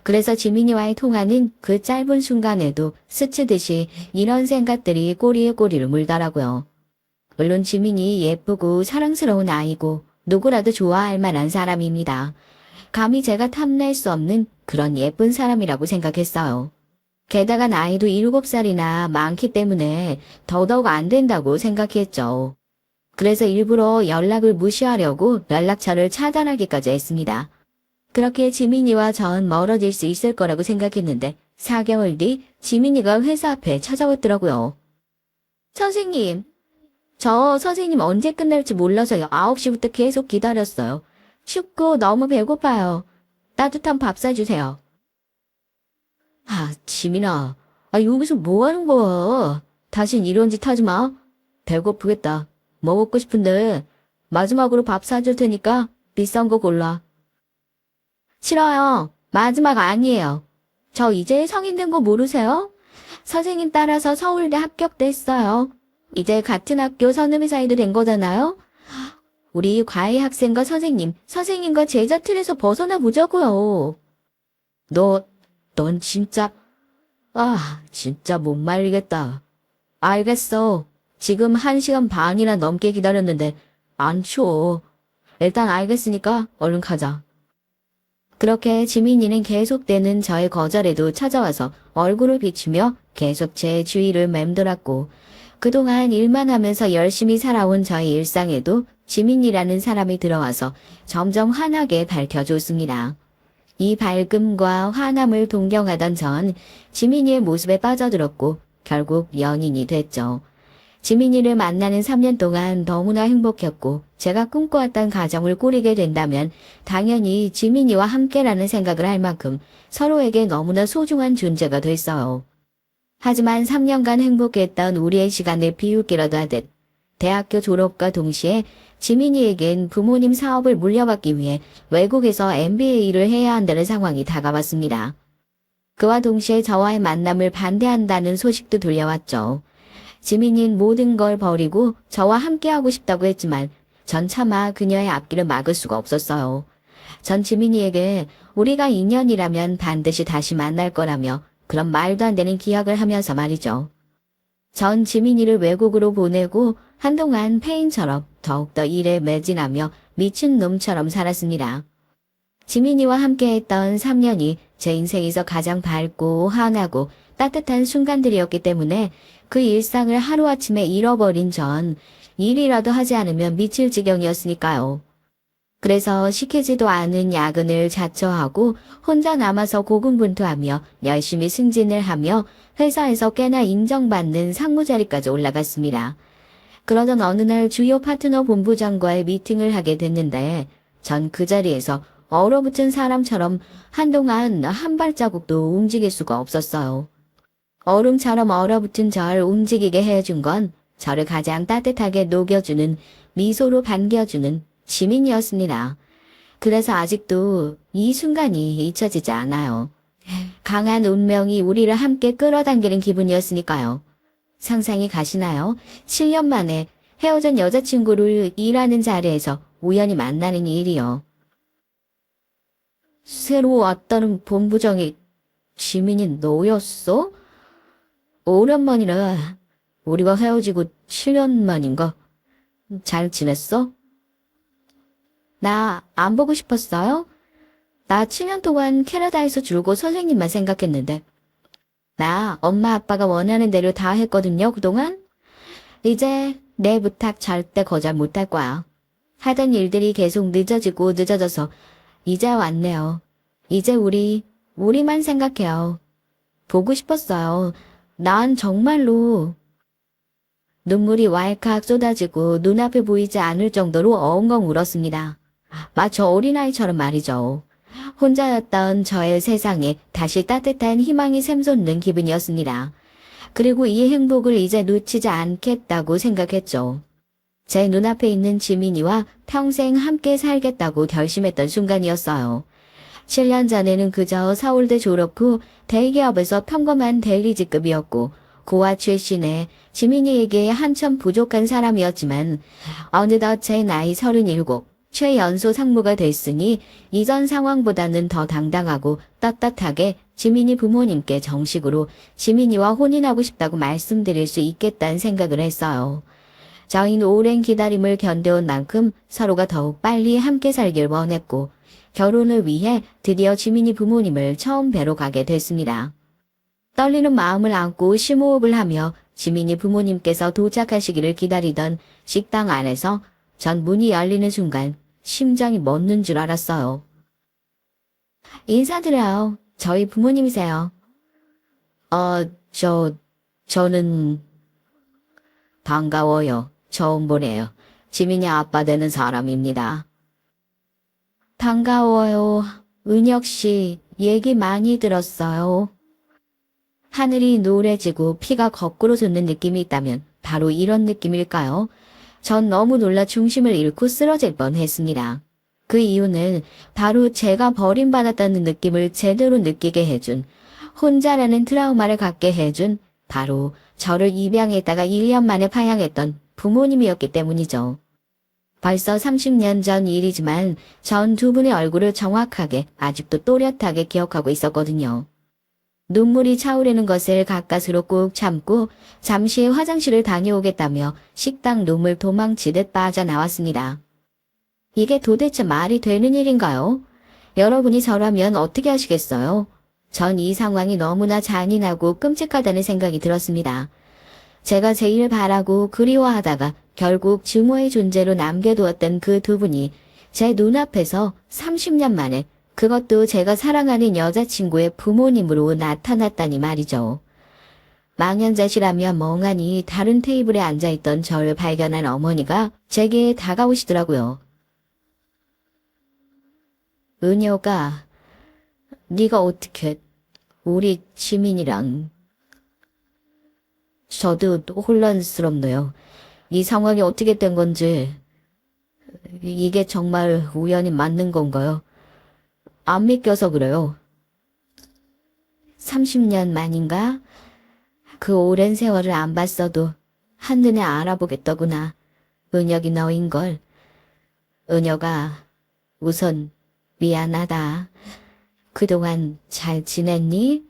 그래서 지민이와의 통화는 그 짧은 순간에도 스치듯이 이런 생각들이 꼬리에 꼬리를 물더라고요. 물론 지민이 예쁘고 사랑스러운 아이고 누구라도 좋아할 만한 사람입니다. 감히 제가 탐낼 수 없는 그런 예쁜 사람이라고 생각했어요. 게다가 나이도 7살이나 많기 때문에 더더욱 안 된다고 생각했죠. 그래서 일부러 연락을 무시하려고 연락처를 차단하기까지 했습니다. 그렇게 지민이와 전 멀어질 수 있을 거라고 생각했는데 4개월 뒤 지민이가 회사 앞에 찾아왔더라고요. 선생님, 저 선생님 언제 끝날지 몰라서요. 9시부터 계속 기다렸어요. 춥고 너무 배고파요. 따뜻한 밥 사주세요. 지민아, 여기서 뭐 하는 거야? 다신 이런 짓 하지 마. 배고프겠다. 뭐 먹고 싶은데 마지막으로 밥 사줄 테니까 비싼 거 골라. 싫어요. 마지막 아니에요. 저 이제 성인 된 거 모르세요? 선생님 따라서 서울대 합격됐어요. 이제 같은 학교 선후배 사이도 된 거잖아요. 우리 과외 학생과 선생님과 제자 틀에서 벗어나 보자고요. 넌 진짜, 진짜 못 말리겠다. 알겠어. 지금 1시간 반이나 넘게 기다렸는데 안 추워. 일단 알겠으니까 얼른 가자. 그렇게 지민이는 계속되는 저의 거절에도 찾아와서 얼굴을 비추며 계속 제 주위를 맴돌았고 그동안 일만 하면서 열심히 살아온 저의 일상에도 지민이라는 사람이 들어와서 점점 환하게 밝혀줬습니다. 이 밝음과 환함을 동경하던 전 지민이의 모습에 빠져들었고 결국 연인이 됐죠. 지민이를 만나는 3년 동안 너무나 행복했고 제가 꿈꿔왔던 가정을 꾸리게 된다면 당연히 지민이와 함께라는 생각을 할 만큼 서로에게 너무나 소중한 존재가 됐어요. 하지만 3년간 행복했던 우리의 시간을 비웃기라도 하듯 대학교 졸업과 동시에 지민이에겐 부모님 사업을 물려받기 위해 외국에서 MBA를 해야 한다는 상황이 다가왔습니다. 그와 동시에 저와의 만남을 반대한다는 소식도 들려왔죠. 지민이는 모든 걸 버리고 저와 함께하고 싶다고 했지만 전 차마 그녀의 앞길을 막을 수가 없었어요. 전 지민이에게 우리가 인연이라면 반드시 다시 만날 거라며 그런 말도 안 되는 기약을 하면서 말이죠. 전 지민이를 외국으로 보내고 한동안 페인처럼 더욱더 일에 매진하며 미친 놈처럼 살았습니다. 지민이와 함께했던 3년이 제 인생에서 가장 밝고 환하고 따뜻한 순간들이었기 때문에 그 일상을 하루아침에 잃어버린 전 일이라도 하지 않으면 미칠 지경이었으니까요. 그래서 시키지도 않은 야근을 자처하고 혼자 남아서 고군분투하며 열심히 승진을 하며 회사에서 꽤나 인정받는 상무 자리까지 올라갔습니다. 그러던 어느 날 주요 파트너 본부장과의 미팅을 하게 됐는데 전 그 자리에서 얼어붙은 사람처럼 한동안 한 발자국도 움직일 수가 없었어요. 얼음처럼 얼어붙은 절 움직이게 해준 건 저를 가장 따뜻하게 녹여주는 미소로 반겨주는 지민이었습니다. 그래서 아직도 이 순간이 잊혀지지 않아요. 강한 운명이 우리를 함께 끌어당기는 기분이었으니까요. 상상이 가시나요? 7년 만에 헤어진 여자친구를 일하는 자리에서 우연히 만나는 일이요. 새로 왔다는 본부장이 지민이 너였어? 오랜만이라 우리가 헤어지고 7년 만인가? 잘 지냈어? 나 안 보고 싶었어요? 나 7년 동안 캐나다에서 줄고 선생님만 생각했는데. 나 엄마 아빠가 원하는 대로 다 했거든요, 그동안. 이제 내 부탁 절대 거절 못할 거야. 하던 일들이 계속 늦어지고 늦어져서 이제 왔네요. 이제 우리만 생각해요. 보고 싶었어요. 난 정말로. 눈물이 왈칵 쏟아지고 눈앞에 보이지 않을 정도로 엉엉 울었습니다. 마치 어린아이처럼 말이죠. 혼자였던 저의 세상에 다시 따뜻한 희망이 샘솟는 기분이었습니다. 그리고 이 행복을 이제 놓치지 않겠다고 생각했죠. 제 눈앞에 있는 지민이와 평생 함께 살겠다고 결심했던 순간이었어요. 7년 전에는 그저 서울대 졸업 후 대기업에서 평범한 대리직급이었고 고아 출신의 지민이에게 한참 부족한 사람이었지만 어느덧 제 나이 37, 최연소 상무가 됐으니 이전 상황보다는 더 당당하고 떳떳하게 지민이 부모님께 정식으로 지민이와 혼인하고 싶다고 말씀드릴 수 있겠다는 생각을 했어요. 저희는 오랜 기다림을 견뎌온 만큼 서로가 더욱 빨리 함께 살길 원했고 결혼을 위해 드디어 지민이 부모님을 처음 뵈러 가게 됐습니다. 떨리는 마음을 안고 심호흡을 하며 지민이 부모님께서 도착하시기를 기다리던 식당 안에서 전 문이 열리는 순간 심장이 멎는 줄 알았어요. 인사드려요. 저희 부모님이세요. 저는 반가워요. 처음 보네요. 지민이 아빠 되는 사람입니다. 반가워요. 은혁 씨, 얘기 많이 들었어요. 하늘이 노래지고 피가 거꾸로 솟는 느낌이 있다면 바로 이런 느낌일까요? 전 너무 놀라 중심을 잃고 쓰러질 뻔했습니다. 그 이유는 바로 제가 버림받았다는 느낌을 제대로 느끼게 해준, 혼자라는 트라우마를 갖게 해준 바로 저를 입양했다가 1년 만에 파양했던 부모님이었기 때문이죠. 벌써 30년 전 일이지만 전 두 분의 얼굴을 정확하게 아직도 또렷하게 기억하고 있었거든요. 눈물이 차오르는 것을 가까스로 꾹 참고 잠시 화장실을 다녀오겠다며 식당 룸을 도망치듯 빠져나왔습니다. 이게 도대체 말이 되는 일인가요? 여러분이 저라면 어떻게 하시겠어요? 전 이 상황이 너무나 잔인하고 끔찍하다는 생각이 들었습니다. 제가 제일 바라고 그리워하다가 결국 증오의 존재로 남겨두었던 그 두 분이 제 눈앞에서 30년 만에 그것도 제가 사랑하는 여자친구의 부모님으로 나타났다니 말이죠. 망연자실하며 멍하니 다른 테이블에 앉아있던 저를 발견한 어머니가 제게 다가오시더라고요. 은효가 네가 어떻게 우리 지민이랑. 저도 혼란스럽네요. 이 상황이 어떻게 된 건지. 이게 정말 우연히 맞는 건가요? 안 믿겨서 그래요. 30년 만인가? 그 오랜 세월을 안 봤어도 한눈에 알아보겠더구나. 은혁이 너인걸. 은혁아, 우선 미안하다. 그동안 잘 지냈니?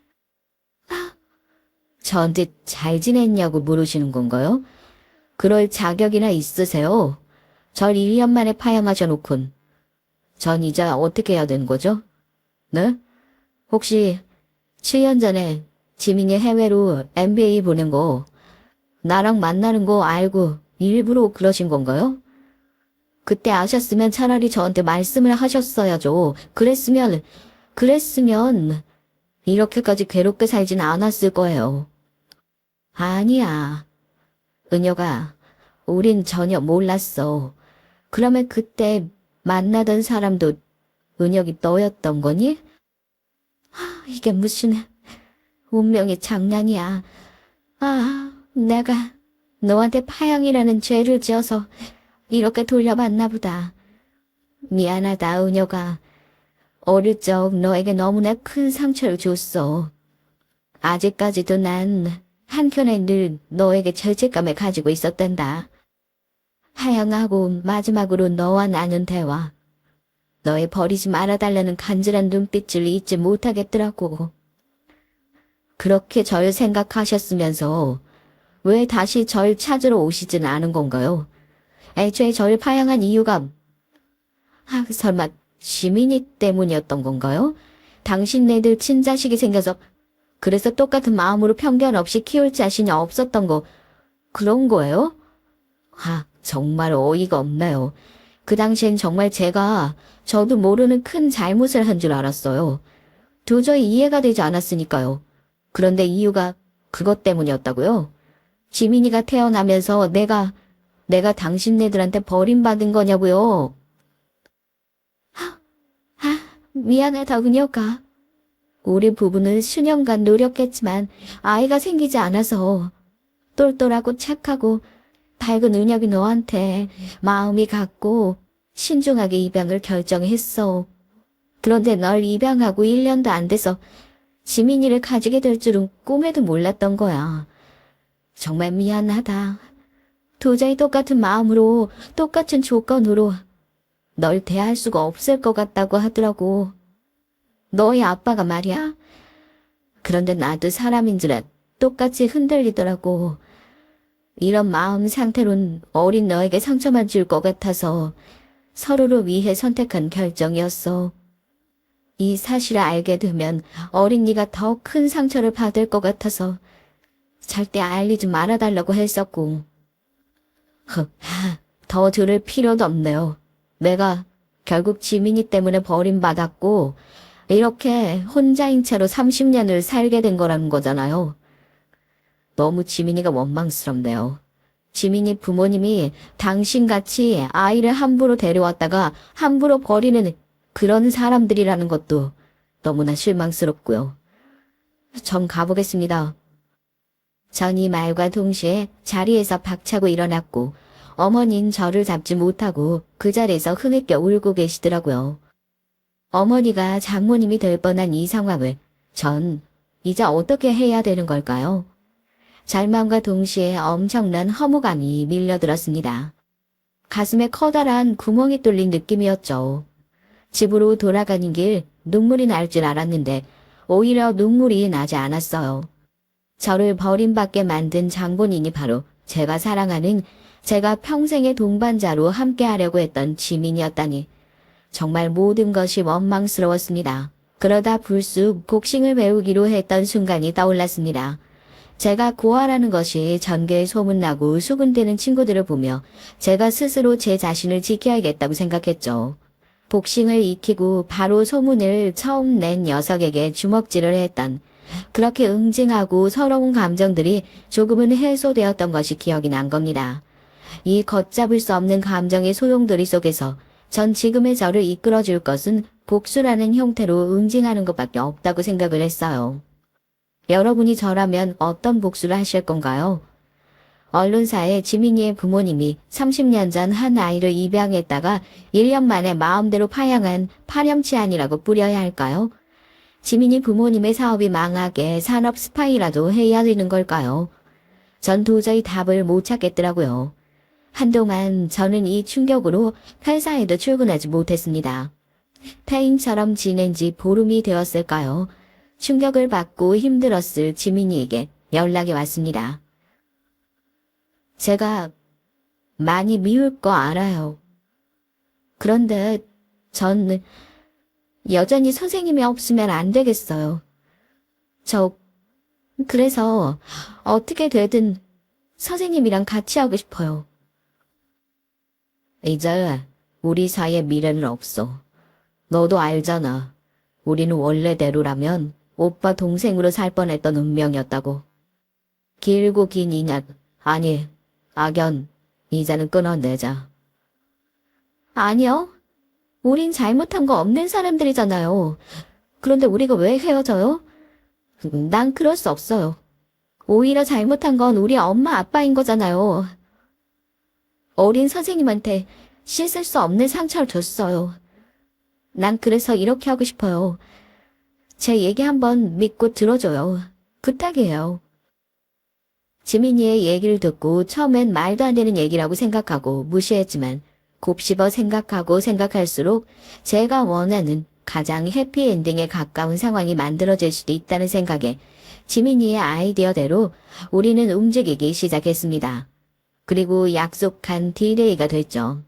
저한테 잘 지냈냐고 물으시는 건가요? 그럴 자격이나 있으세요? 절 1년 만에 파양하셔놓곤. 전 이제 어떻게 해야 되는 거죠? 네? 혹시 7년 전에 지민이 해외로 MBA 보낸 거 나랑 만나는 거 알고 일부러 그러신 건가요? 그때 아셨으면 차라리 저한테 말씀을 하셨어야죠. 그랬으면 이렇게까지 괴롭게 살진 않았을 거예요. 아니야. 은혁아, 우린 전혀 몰랐어. 그러면 그때 만나던 사람도 은혁이 너였던 거니? 이게 무슨 운명의 장난이야. 내가 너한테 파양이라는 죄를 지어서 이렇게 돌려봤나 보다. 미안하다, 은혁아. 어릴 적 너에게 너무나 큰 상처를 줬어. 아직까지도 난 한켠에 늘 너에게 죄책감을 가지고 있었단다. 하양하고 마지막으로 너와 나눈 대화. 너의 버리지 말아달라는 간절한 눈빛을 잊지 못하겠더라고. 그렇게 절 생각하셨으면서 왜 다시 절 찾으러 오시진 않은 건가요? 애초에 절 파양한 이유가 설마 지민이 때문이었던 건가요? 당신네들 친자식이 생겨서 그래서 똑같은 마음으로 편견 없이 키울 자신이 없었던 거 그런 거예요? 정말 어이가 없네요. 그 당시엔 정말 저도 모르는 큰 잘못을 한 줄 알았어요. 도저히 이해가 되지 않았으니까요. 그런데 이유가 그것 때문이었다고요? 지민이가 태어나면서 내가 당신네들한테 버림받은 거냐고요? 미안하다, 은혁아. 우리 부부는 수년간 노력했지만 아이가 생기지 않아서 똘똘하고 착하고 밝은 은혁이 너한테 마음이 갔고 신중하게 입양을 결정했어. 그런데 널 입양하고 1년도 안 돼서 지민이를 가지게 될 줄은 꿈에도 몰랐던 거야. 정말 미안하다. 도저히 똑같은 마음으로 똑같은 조건으로 널 대할 수가 없을 것 같다고 하더라고. 너희 아빠가 말이야. 그런데 나도 사람인 줄 똑같이 흔들리더라고. 이런 마음 상태론 어린 너에게 상처만 줄 것 같아서 서로를 위해 선택한 결정이었어. 이 사실을 알게 되면 어린 네가 더 큰 상처를 받을 것 같아서 절대 알리지 말아달라고 했었고. 더 들을 필요도 없네요. 내가 결국 지민이 때문에 버림받았고 이렇게 혼자인 채로 30년을 살게 된 거라는 거잖아요. 너무 지민이가 원망스럽네요. 지민이 부모님이 당신같이 아이를 함부로 데려왔다가 함부로 버리는 그런 사람들이라는 것도 너무나 실망스럽고요. 전 가보겠습니다. 전 이 말과 동시에 자리에서 박차고 일어났고 어머니는 저를 잡지 못하고 그 자리에서 흐느껴 울고 계시더라고요. 어머니가 장모님이 될 뻔한 이 상황을 전 이제 어떻게 해야 되는 걸까요? 절망과 동시에 엄청난 허무감이 밀려들었습니다. 가슴에 커다란 구멍이 뚫린 느낌이었죠. 집으로 돌아가는 길 눈물이 날 줄 알았는데 오히려 눈물이 나지 않았어요. 저를 버림받게 만든 장본인이 바로 제가 사랑하는 제가 평생의 동반자로 함께하려고 했던 지민이었다니 정말 모든 것이 원망스러웠습니다. 그러다 불쑥 복싱을 배우기로 했던 순간이 떠올랐습니다. 제가 고아라는 것이 전교에 소문나고 수군대는 친구들을 보며 제가 스스로 제 자신을 지켜야겠다고 생각했죠. 복싱을 익히고 바로 소문을 처음 낸 녀석에게 주먹질을 했던 그렇게 응징하고 서러운 감정들이 조금은 해소되었던 것이 기억이 난 겁니다. 이 걷잡을 수 없는 감정의 소용돌이 속에서 전 지금의 저를 이끌어줄 것은 복수라는 형태로 응징하는 것밖에 없다고 생각을 했어요. 여러분이 저라면 어떤 복수를 하실 건가요? 언론사에 지민이의 부모님이 30년 전 한 아이를 입양했다가 1년 만에 마음대로 파양한 파렴치한이라고 뿌려야 할까요? 지민이 부모님의 사업이 망하게 산업 스파이라도 해야 되는 걸까요? 전 도저히 답을 못 찾겠더라고요. 한동안 저는 이 충격으로 회사에도 출근하지 못했습니다. 폐인처럼 지낸 지 보름이 되었을까요? 충격을 받고 힘들었을 지민이에게 연락이 왔습니다. 제가 많이 미울 거 알아요. 그런데 전 여전히 선생님이 없으면 안 되겠어요. 그래서 어떻게 되든 선생님이랑 같이 하고 싶어요. 이제 우리 사이에 미래는 없어. 너도 알잖아. 우리는 원래대로라면 오빠 동생으로 살 뻔했던 운명이었다고. 길고 긴 인연, 아니, 악연, 이제는 끊어내자. 아니요. 우린 잘못한 거 없는 사람들이잖아요. 그런데 우리가 왜 헤어져요? 난 그럴 수 없어요. 오히려 잘못한 건 우리 엄마 아빠인 거잖아요. 어린 선생님한테 씻을 수 없는 상처를 줬어요. 난 그래서 이렇게 하고 싶어요. 제 얘기 한번 믿고 들어줘요. 부탁이에요. 지민이의 얘기를 듣고 처음엔 말도 안 되는 얘기라고 생각하고 무시했지만 곱씹어 생각하고 생각할수록 제가 원하는 가장 해피엔딩에 가까운 상황이 만들어질 수도 있다는 생각에 지민이의 아이디어대로 우리는 움직이기 시작했습니다. 그리고 약속한 디데이가 됐죠.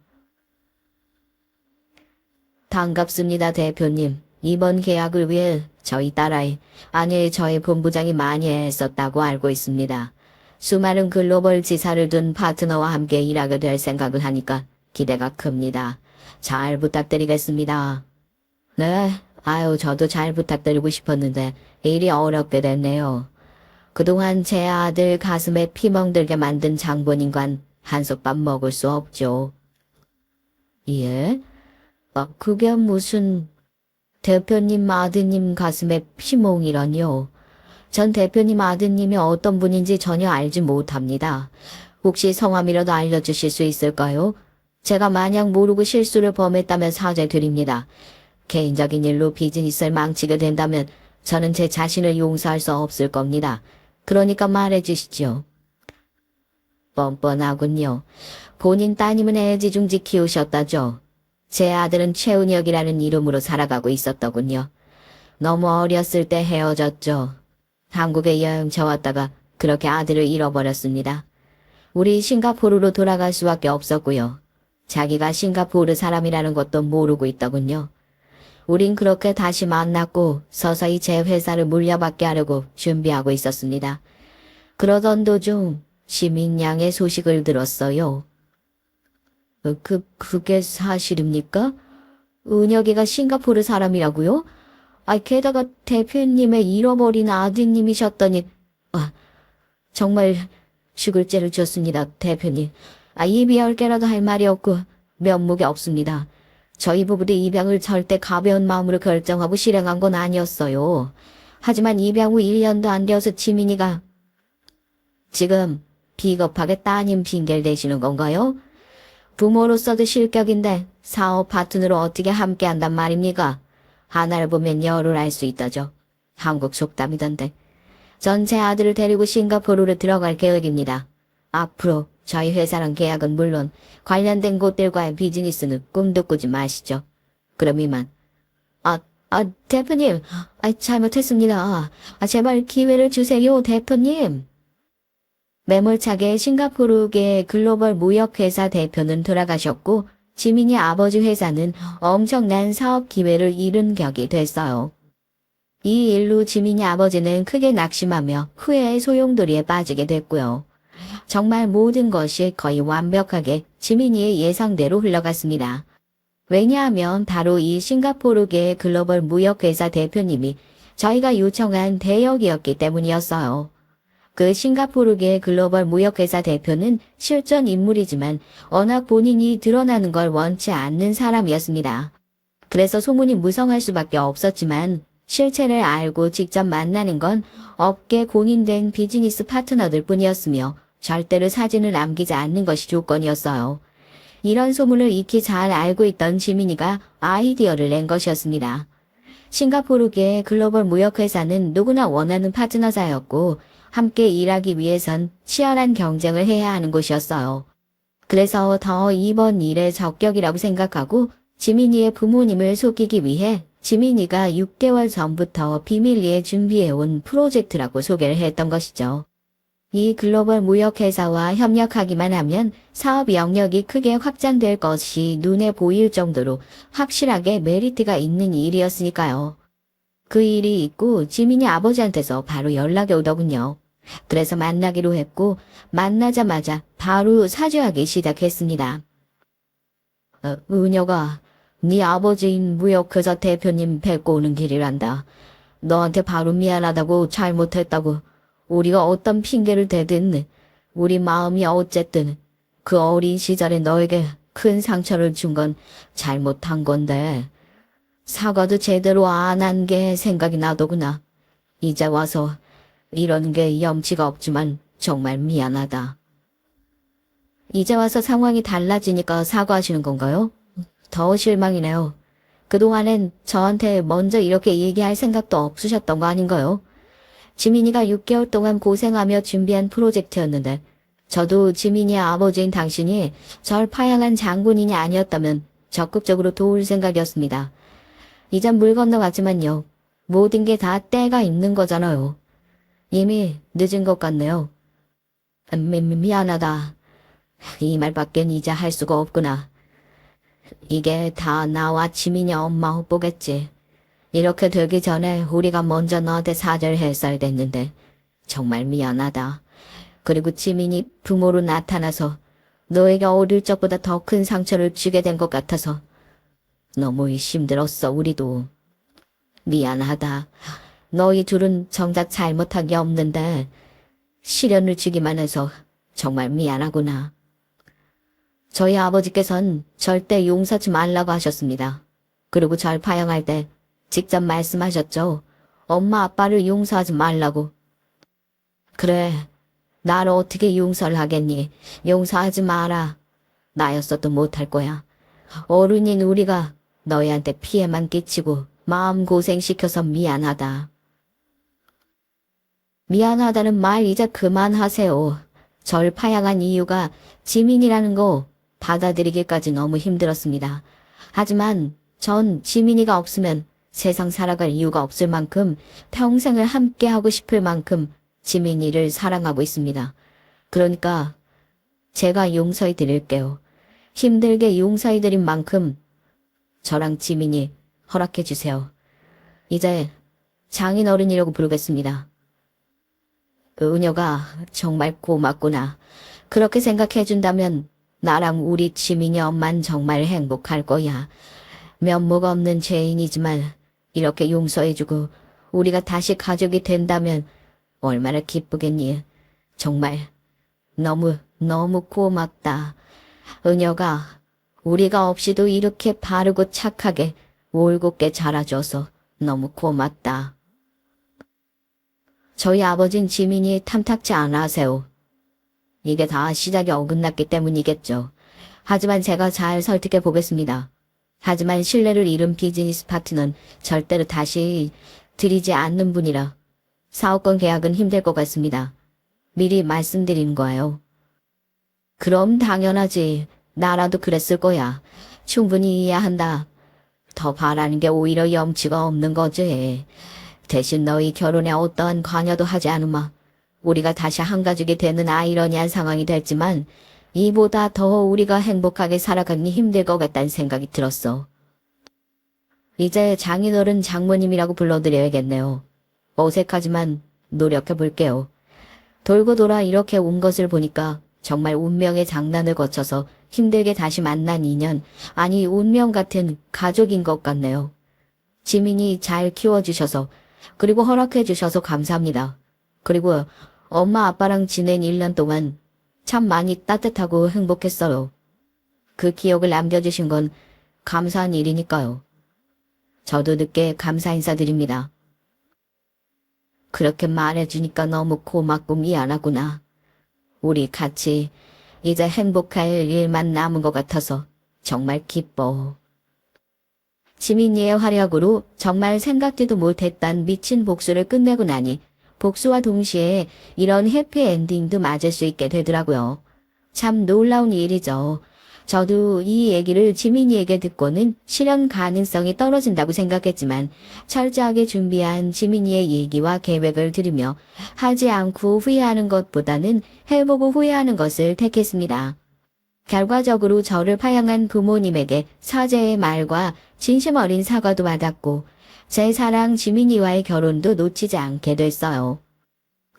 반갑습니다, 대표님. 이번 계약을 위해 저희 딸아이, 아니 저희 본부장이 많이 애썼다고 알고 있습니다. 수많은 글로벌 지사를 둔 파트너와 함께 일하게 될 생각을 하니까 기대가 큽니다. 잘 부탁드리겠습니다. 네, 저도 잘 부탁드리고 싶었는데 일이 어렵게 됐네요. 그동안 제 아들 가슴에 피 멍들게 만든 장본인관 한솥밥 먹을 수 없죠. 예? 그게 무슨... 대표님 아드님 가슴에 피멍이라니요. 전 대표님 아드님이 어떤 분인지 전혀 알지 못합니다. 혹시 성함이라도 알려주실 수 있을까요? 제가 만약 모르고 실수를 범했다면 사죄드립니다. 개인적인 일로 비즈니스를 망치게 된다면 저는 제 자신을 용서할 수 없을 겁니다. 그러니까 말해주시죠. 뻔뻔하군요. 본인 따님은 애지중지 키우셨다죠. 제 아들은 최은혁이라는 이름으로 살아가고 있었더군요. 너무 어렸을 때 헤어졌죠. 한국에 여행차 왔다가 그렇게 아들을 잃어버렸습니다. 우리 싱가포르로 돌아갈 수밖에 없었고요. 자기가 싱가포르 사람이라는 것도 모르고 있더군요. 우린 그렇게 다시 만났고 서서히 제 회사를 물려받게 하려고 준비하고 있었습니다. 그러던 도중 시민양의 소식을 들었어요. 그게 사실입니까? 은혁이가 싱가포르 사람이라고요? 게다가 대표님의 잃어버린 아드님이셨더니, 정말 죽을 죄를 졌습니다, 대표님. 입이 10개라도 할 말이 없고 면목이 없습니다. 저희 부부도 입양을 절대 가벼운 마음으로 결정하고 실행한 건 아니었어요. 하지만 입양 후 1년도 안 되어서 지민이가 지금 비겁하게 따님 핑계를 대시는 건가요? 부모로서도 실격인데 사업 파트너로 어떻게 함께한단 말입니까? 하나를 보면 열을 알 수 있다죠. 한국 속담이던데. 전 제 아들을 데리고 싱가포르로 들어갈 계획입니다. 앞으로 저희 회사랑 계약은 물론 관련된 곳들과의 비즈니스는 꿈도 꾸지 마시죠. 그럼 이만. 대표님. 잘못했습니다. 제발 기회를 주세요, 대표님. 매몰차게 싱가포르계 글로벌 무역회사 대표는 돌아가셨고 지민이 아버지 회사는 엄청난 사업 기회를 잃은 격이 됐어요. 이 일로 지민이 아버지는 크게 낙심하며 후회의 소용돌이에 빠지게 됐고요. 정말 모든 것이 거의 완벽하게 지민이의 예상대로 흘러갔습니다. 왜냐하면 바로 이 싱가포르계 글로벌 무역회사 대표님이 저희가 요청한 대역이었기 때문이었어요. 그 싱가포르계 글로벌 무역회사 대표는 실존 인물이지만 워낙 본인이 드러나는 걸 원치 않는 사람이었습니다. 그래서 소문이 무성할 수밖에 없었지만 실체를 알고 직접 만나는 건 업계 공인된 비즈니스 파트너들 뿐이었으며 절대로 사진을 남기지 않는 것이 조건이었어요. 이런 소문을 익히 잘 알고 있던 지민이가 아이디어를 낸 것이었습니다. 싱가포르계 글로벌 무역회사는 누구나 원하는 파트너사였고 함께 일하기 위해선 치열한 경쟁을 해야 하는 곳이었어요. 그래서 더 이번 일의 적격이라고 생각하고 지민이의 부모님을 속이기 위해 지민이가 6개월 전부터 비밀리에 준비해온 프로젝트라고 소개를 했던 것이죠. 이 글로벌 무역회사와 협력하기만 하면 사업 영역이 크게 확장될 것이 눈에 보일 정도로 확실하게 메리트가 있는 일이었으니까요. 그 일이 있고 지민이 아버지한테서 바로 연락이 오더군요. 그래서 만나기로 했고 만나자마자 바로 사죄하기 시작했습니다. 은혁아, 네 아버지인 무역회사 대표님 뵙고 오는 길이란다. 너한테 바로 미안하다고 잘못했다고 우리가 어떤 핑계를 대든 우리 마음이 어쨌든 그 어린 시절에 너에게 큰 상처를 준 건 잘못한 건데 사과도 제대로 안 한 게 생각이 나더구나. 이제 와서 이런 게 염치가 없지만 정말 미안하다. 이제 와서 상황이 달라지니까 사과하시는 건가요? 더 실망이네요. 그동안엔 저한테 먼저 이렇게 얘기할 생각도 없으셨던 거 아닌가요? 지민이가 6개월 동안 고생하며 준비한 프로젝트였는데 저도 지민이의 아버지인 당신이 절 파양한 장군인이 아니었다면 적극적으로 도울 생각이었습니다. 이젠 물 건너갔지만요. 모든 게 다 때가 있는 거잖아요. 이미 늦은 것 같네요. 미안하다. 이 말밖엔 이제 할 수가 없구나. 이게 다 나와 지민이 엄마 헛보겠지. 이렇게 되기 전에 우리가 먼저 너한테 사죄를 했어야 됐는데 정말 미안하다. 그리고 지민이 부모로 나타나서 너에게 어릴 적보다 더 큰 상처를 주게 된 것 같아서 너무 힘들었어. 우리도. 미안하다. 너희 둘은 정작 잘못한 게 없는데 시련을 주기만 해서 정말 미안하구나. 저희 아버지께서는 절대 용서하지 말라고 하셨습니다. 그리고 절 파양할 때 직접 말씀하셨죠. 엄마 아빠를 용서하지 말라고. 그래, 나를 어떻게 용서를 하겠니? 용서하지 마라. 나였어도 못할 거야. 어른인 우리가 너희한테 피해만 끼치고 마음고생시켜서 미안하다. 미안하다는 말 이제 그만하세요. 절 파양한 이유가 지민이라는 거 받아들이기까지 너무 힘들었습니다. 하지만 전 지민이가 없으면 세상 살아갈 이유가 없을 만큼 평생을 함께하고 싶을 만큼 지민이를 사랑하고 있습니다. 그러니까 제가 용서해 드릴게요. 힘들게 용서해 드린 만큼 저랑 지민이 허락해 주세요. 이제 장인어른이라고 부르겠습니다. 은혁아, 정말 고맙구나. 그렇게 생각해 준다면 나랑 우리 지민이 엄만 정말 행복할 거야. 면목 없는 죄인이지만 이렇게 용서해주고 우리가 다시 가족이 된다면 얼마나 기쁘겠니. 정말 너무 고맙다. 은혁아, 우리가 없이도 이렇게 바르고 착하게 올곧게 자라줘서 너무 고맙다. 저희 아버진 지민이 탐탁지 않아 하세요. 이게 다 시작이 어긋났기 때문이겠죠. 하지만 제가 잘 설득해 보겠습니다. 하지만 신뢰를 잃은 비즈니스 파트너는 절대로 다시 드리지 않는 분이라 사업권 계약은 힘들 것 같습니다. 미리 말씀드리는 거예요. 그럼 당연하지. 나라도 그랬을 거야. 충분히 이해한다. 더 바라는 게 오히려 염치가 없는 거지. 대신 너희 결혼에 어떠한 관여도 하지 않으마. 우리가 다시 한 가족이 되는 아이러니한 상황이 됐지만 이보다 더 우리가 행복하게 살아가기 힘들 것 같다는 생각이 들었어. 이제 장인어른 장모님이라고 불러드려야겠네요. 어색하지만 노력해 볼게요. 돌고 돌아 이렇게 온 것을 보니까 정말 운명의 장난을 거쳐서 힘들게 다시 만난 인연, 아니 운명 같은 가족인 것 같네요. 지민이 잘 키워주셔서 그리고 허락해 주셔서 감사합니다. 그리고 엄마 아빠랑 지낸 1년 동안 참 많이 따뜻하고 행복했어요. 그 기억을 남겨주신 건 감사한 일이니까요. 저도 늦게 감사 인사드립니다. 그렇게 말해주니까 너무 고맙고 미안하구나. 우리 같이 이제 행복할 일만 남은 것 같아서 정말 기뻐. 지민이의 활약으로 정말 생각지도 못했던 미친 복수를 끝내고 나니 복수와 동시에 이런 해피엔딩도 맞을 수 있게 되더라고요. 참 놀라운 일이죠. 저도 이 얘기를 지민이에게 듣고는 실현 가능성이 떨어진다고 생각했지만 철저하게 준비한 지민이의 얘기와 계획을 들으며 하지 않고 후회하는 것보다는 해보고 후회하는 것을 택했습니다. 결과적으로 저를 파양한 부모님에게 사죄의 말과 진심 어린 사과도 받았고 제 사랑 지민이와의 결혼도 놓치지 않게 됐어요.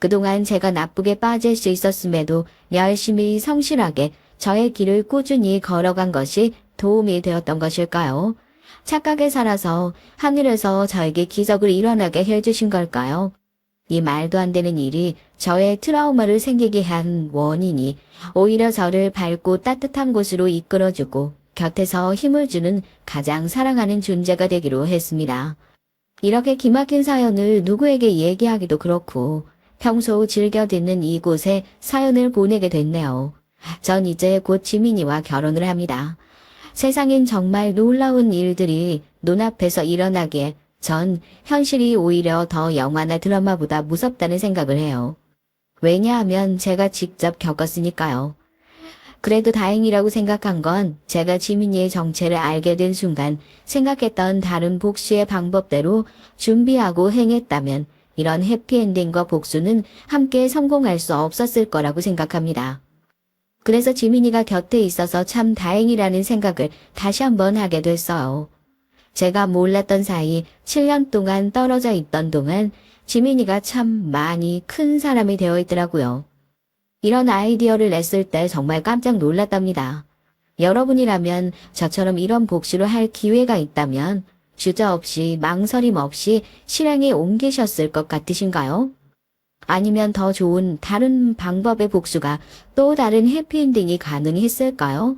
그동안 제가 나쁘게 빠질 수 있었음에도 열심히 성실하게 저의 길을 꾸준히 걸어간 것이 도움이 되었던 것일까요? 착하게 살아서 하늘에서 저에게 기적을 일어나게 해주신 걸까요? 이 말도 안 되는 일이 저의 트라우마를 생기게 한 원인이 오히려 저를 밝고 따뜻한 곳으로 이끌어주고 곁에서 힘을 주는 가장 사랑하는 존재가 되기로 했습니다. 이렇게 기막힌 사연을 누구에게 얘기하기도 그렇고 평소 즐겨 듣는 이곳에 사연을 보내게 됐네요. 전 이제 곧 지민이와 결혼을 합니다. 세상엔 정말 놀라운 일들이 눈앞에서 일어나기에 전 현실이 오히려 더 영화나 드라마보다 무섭다는 생각을 해요. 왜냐하면 제가 직접 겪었으니까요. 그래도 다행이라고 생각한 건 제가 지민이의 정체를 알게 된 순간 생각했던 다른 복수의 방법대로 준비하고 행했다면 이런 해피엔딩과 복수는 함께 성공할 수 없었을 거라고 생각합니다. 그래서 지민이가 곁에 있어서 참 다행이라는 생각을 다시 한번 하게 됐어요. 제가 몰랐던 사이 7년 동안 떨어져 있던 동안 지민이가 참 많이 큰 사람이 되어 있더라고요. 이런 아이디어를 냈을 때 정말 깜짝 놀랐답니다. 여러분이라면 저처럼 이런 복수를 할 기회가 있다면 주저없이 망설임 없이 실행에 옮기셨을 것 같으신가요? 아니면 더 좋은 다른 방법의 복수가 또 다른 해피엔딩이 가능했을까요?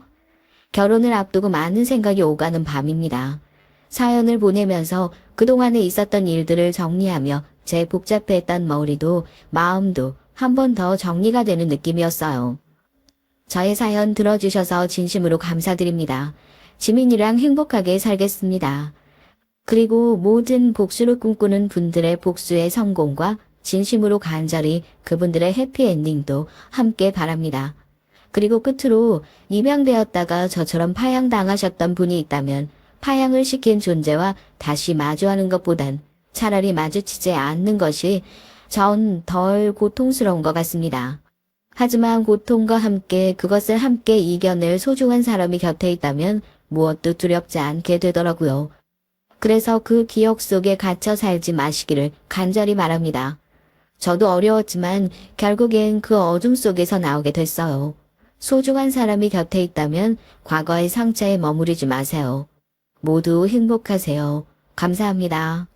결혼을 앞두고 많은 생각이 오가는 밤입니다. 사연을 보내면서 그동안에 있었던 일들을 정리하며 제 복잡했던 머리도 마음도 한 번 더 정리가 되는 느낌이었어요. 저의 사연 들어주셔서 진심으로 감사드립니다. 지민이랑 행복하게 살겠습니다. 그리고 모든 복수를 꿈꾸는 분들의 복수의 성공과 진심으로 간절히 그분들의 해피엔딩도 함께 바랍니다. 그리고 끝으로 입양되었다가 저처럼 파양당하셨던 분이 있다면 파양을 시킨 존재와 다시 마주하는 것보단 차라리 마주치지 않는 것이 전 덜 고통스러운 것 같습니다. 하지만 고통과 함께 그것을 함께 이겨낼 소중한 사람이 곁에 있다면 무엇도 두렵지 않게 되더라고요. 그래서 그 기억 속에 갇혀 살지 마시기를 간절히 바랍니다. 저도 어려웠지만 결국엔 그 어둠 속에서 나오게 됐어요. 소중한 사람이 곁에 있다면 과거의 상처에 머무르지 마세요. 모두 행복하세요. 감사합니다.